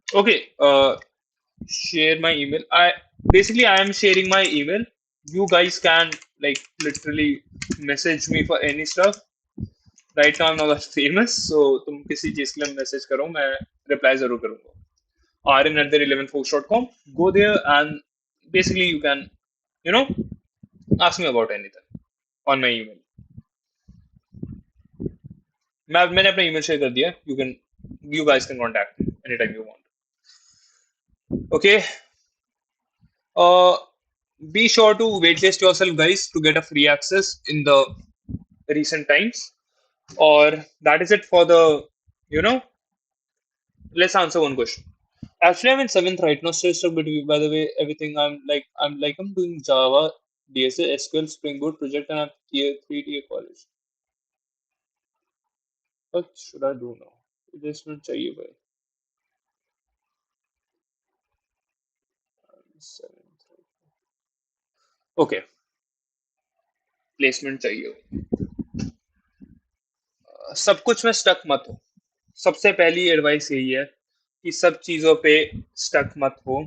Okay. Share my email. I am sharing my email. You guys can like literally message me for any stuff. Right now I am not famous, so तुम किसी चीज के लिए message करो, मैं reply जरूर करूंगा. rn@11folks.com. Go there and basically you can, you know, ask me about anything on my email. मैंने अपना ईमेल शेयर कर दिया. You guys can contact me anytime you want. Okay. Uh, be sure to waitlist yourself, guys, to get a free access in the recent times. Or that is it for the, you know, let's answer one question. Actually, I'm in 7th right now, still stuck between, by the way, everything I'm doing Java, DSA, SQL, Spring Boot project, and I'm tier 3 tier college. What should I do now? Placement चाहिए भाई. 7th. Okay, placement चाहिए. सब कुछ में stuck मत हो. सबसे पहली एडवाइस यही है कि सब चीजों पे स्टक मत हो.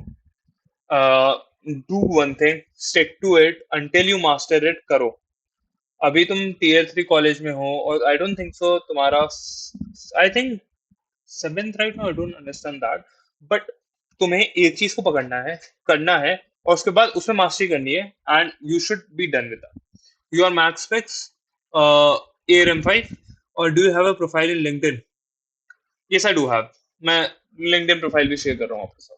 Do one thing, stick to it until you master it. करो. अभी तुम टीयर 3 कॉलेज में हो और आई डोंट थिंक सो तुम्हारा, I think 7th right now, I don't understand that, but तुम्हें एक चीज को पकड़ना है, करना है, और उसके बाद उसमें मास्टरी करनी है, and you should be done with that. Your max specs, ARM5, और do you have a profile in LinkedIn? Yes I do have. मैं लिंक्डइन प्रोफाइल भी शेयर कर रहा हूँ आपके साथ.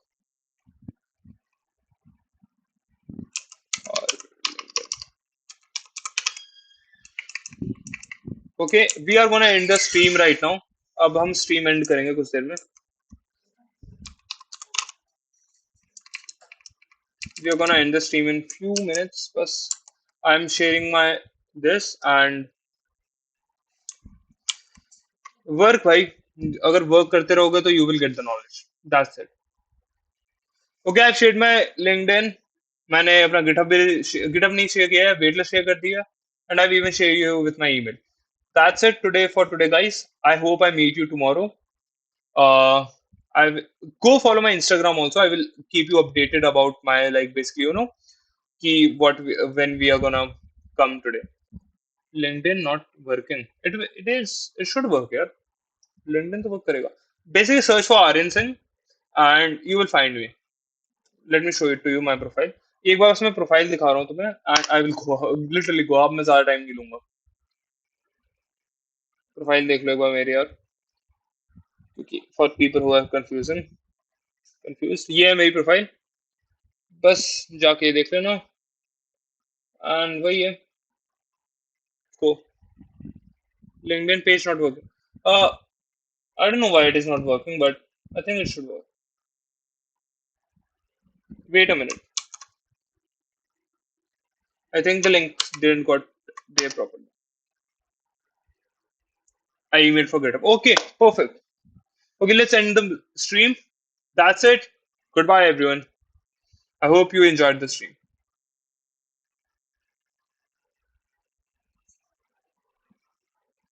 Okay, we are gonna end the stream right now. अब हम स्ट्रीम एंड करेंगे कुछ देर में. We are gonna end the stream in few minutes. बस I'm sharing my this and work भाई. अगर वर्क करते रहोगे तो you will get the knowledge. That's it. Okay, I've shared my LinkedIn. मैंने अपना GitHub नहीं शेयर किया है, वेटलेस शेयर कर दिया, and I've even shared you with my email. That's it today for today, guys. I hope I meet you tomorrow. Uh, go follow my Instagram also. I will keep you updated about my, like, basically, when we are gonna come today. LinkedIn not working. It should work, yeah. LinkedIn to work करेगा. Basically, search for Aryan Singh and you will find me. Let me show it to you my profile. एक बार उसमें profile दिखा रहा हूँ तुम्हें, and I will go literally go. अब मैं ज्यादा टाइम नहीं लूंगा. प्रोफाइल देख लो एक बार मेरी यार. क्योंकि for people who are confused, ये है मेरी प्रोफाइल, बस जाके देख लेना। एंड वही है को LinkedIn page not working. I don't know why it is not working, but I think it should work. Wait a minute. I think the link didn't got there properly. I even forget. Okay, perfect. Okay, let's end the stream. That's it. Goodbye, everyone. I hope you enjoyed the stream.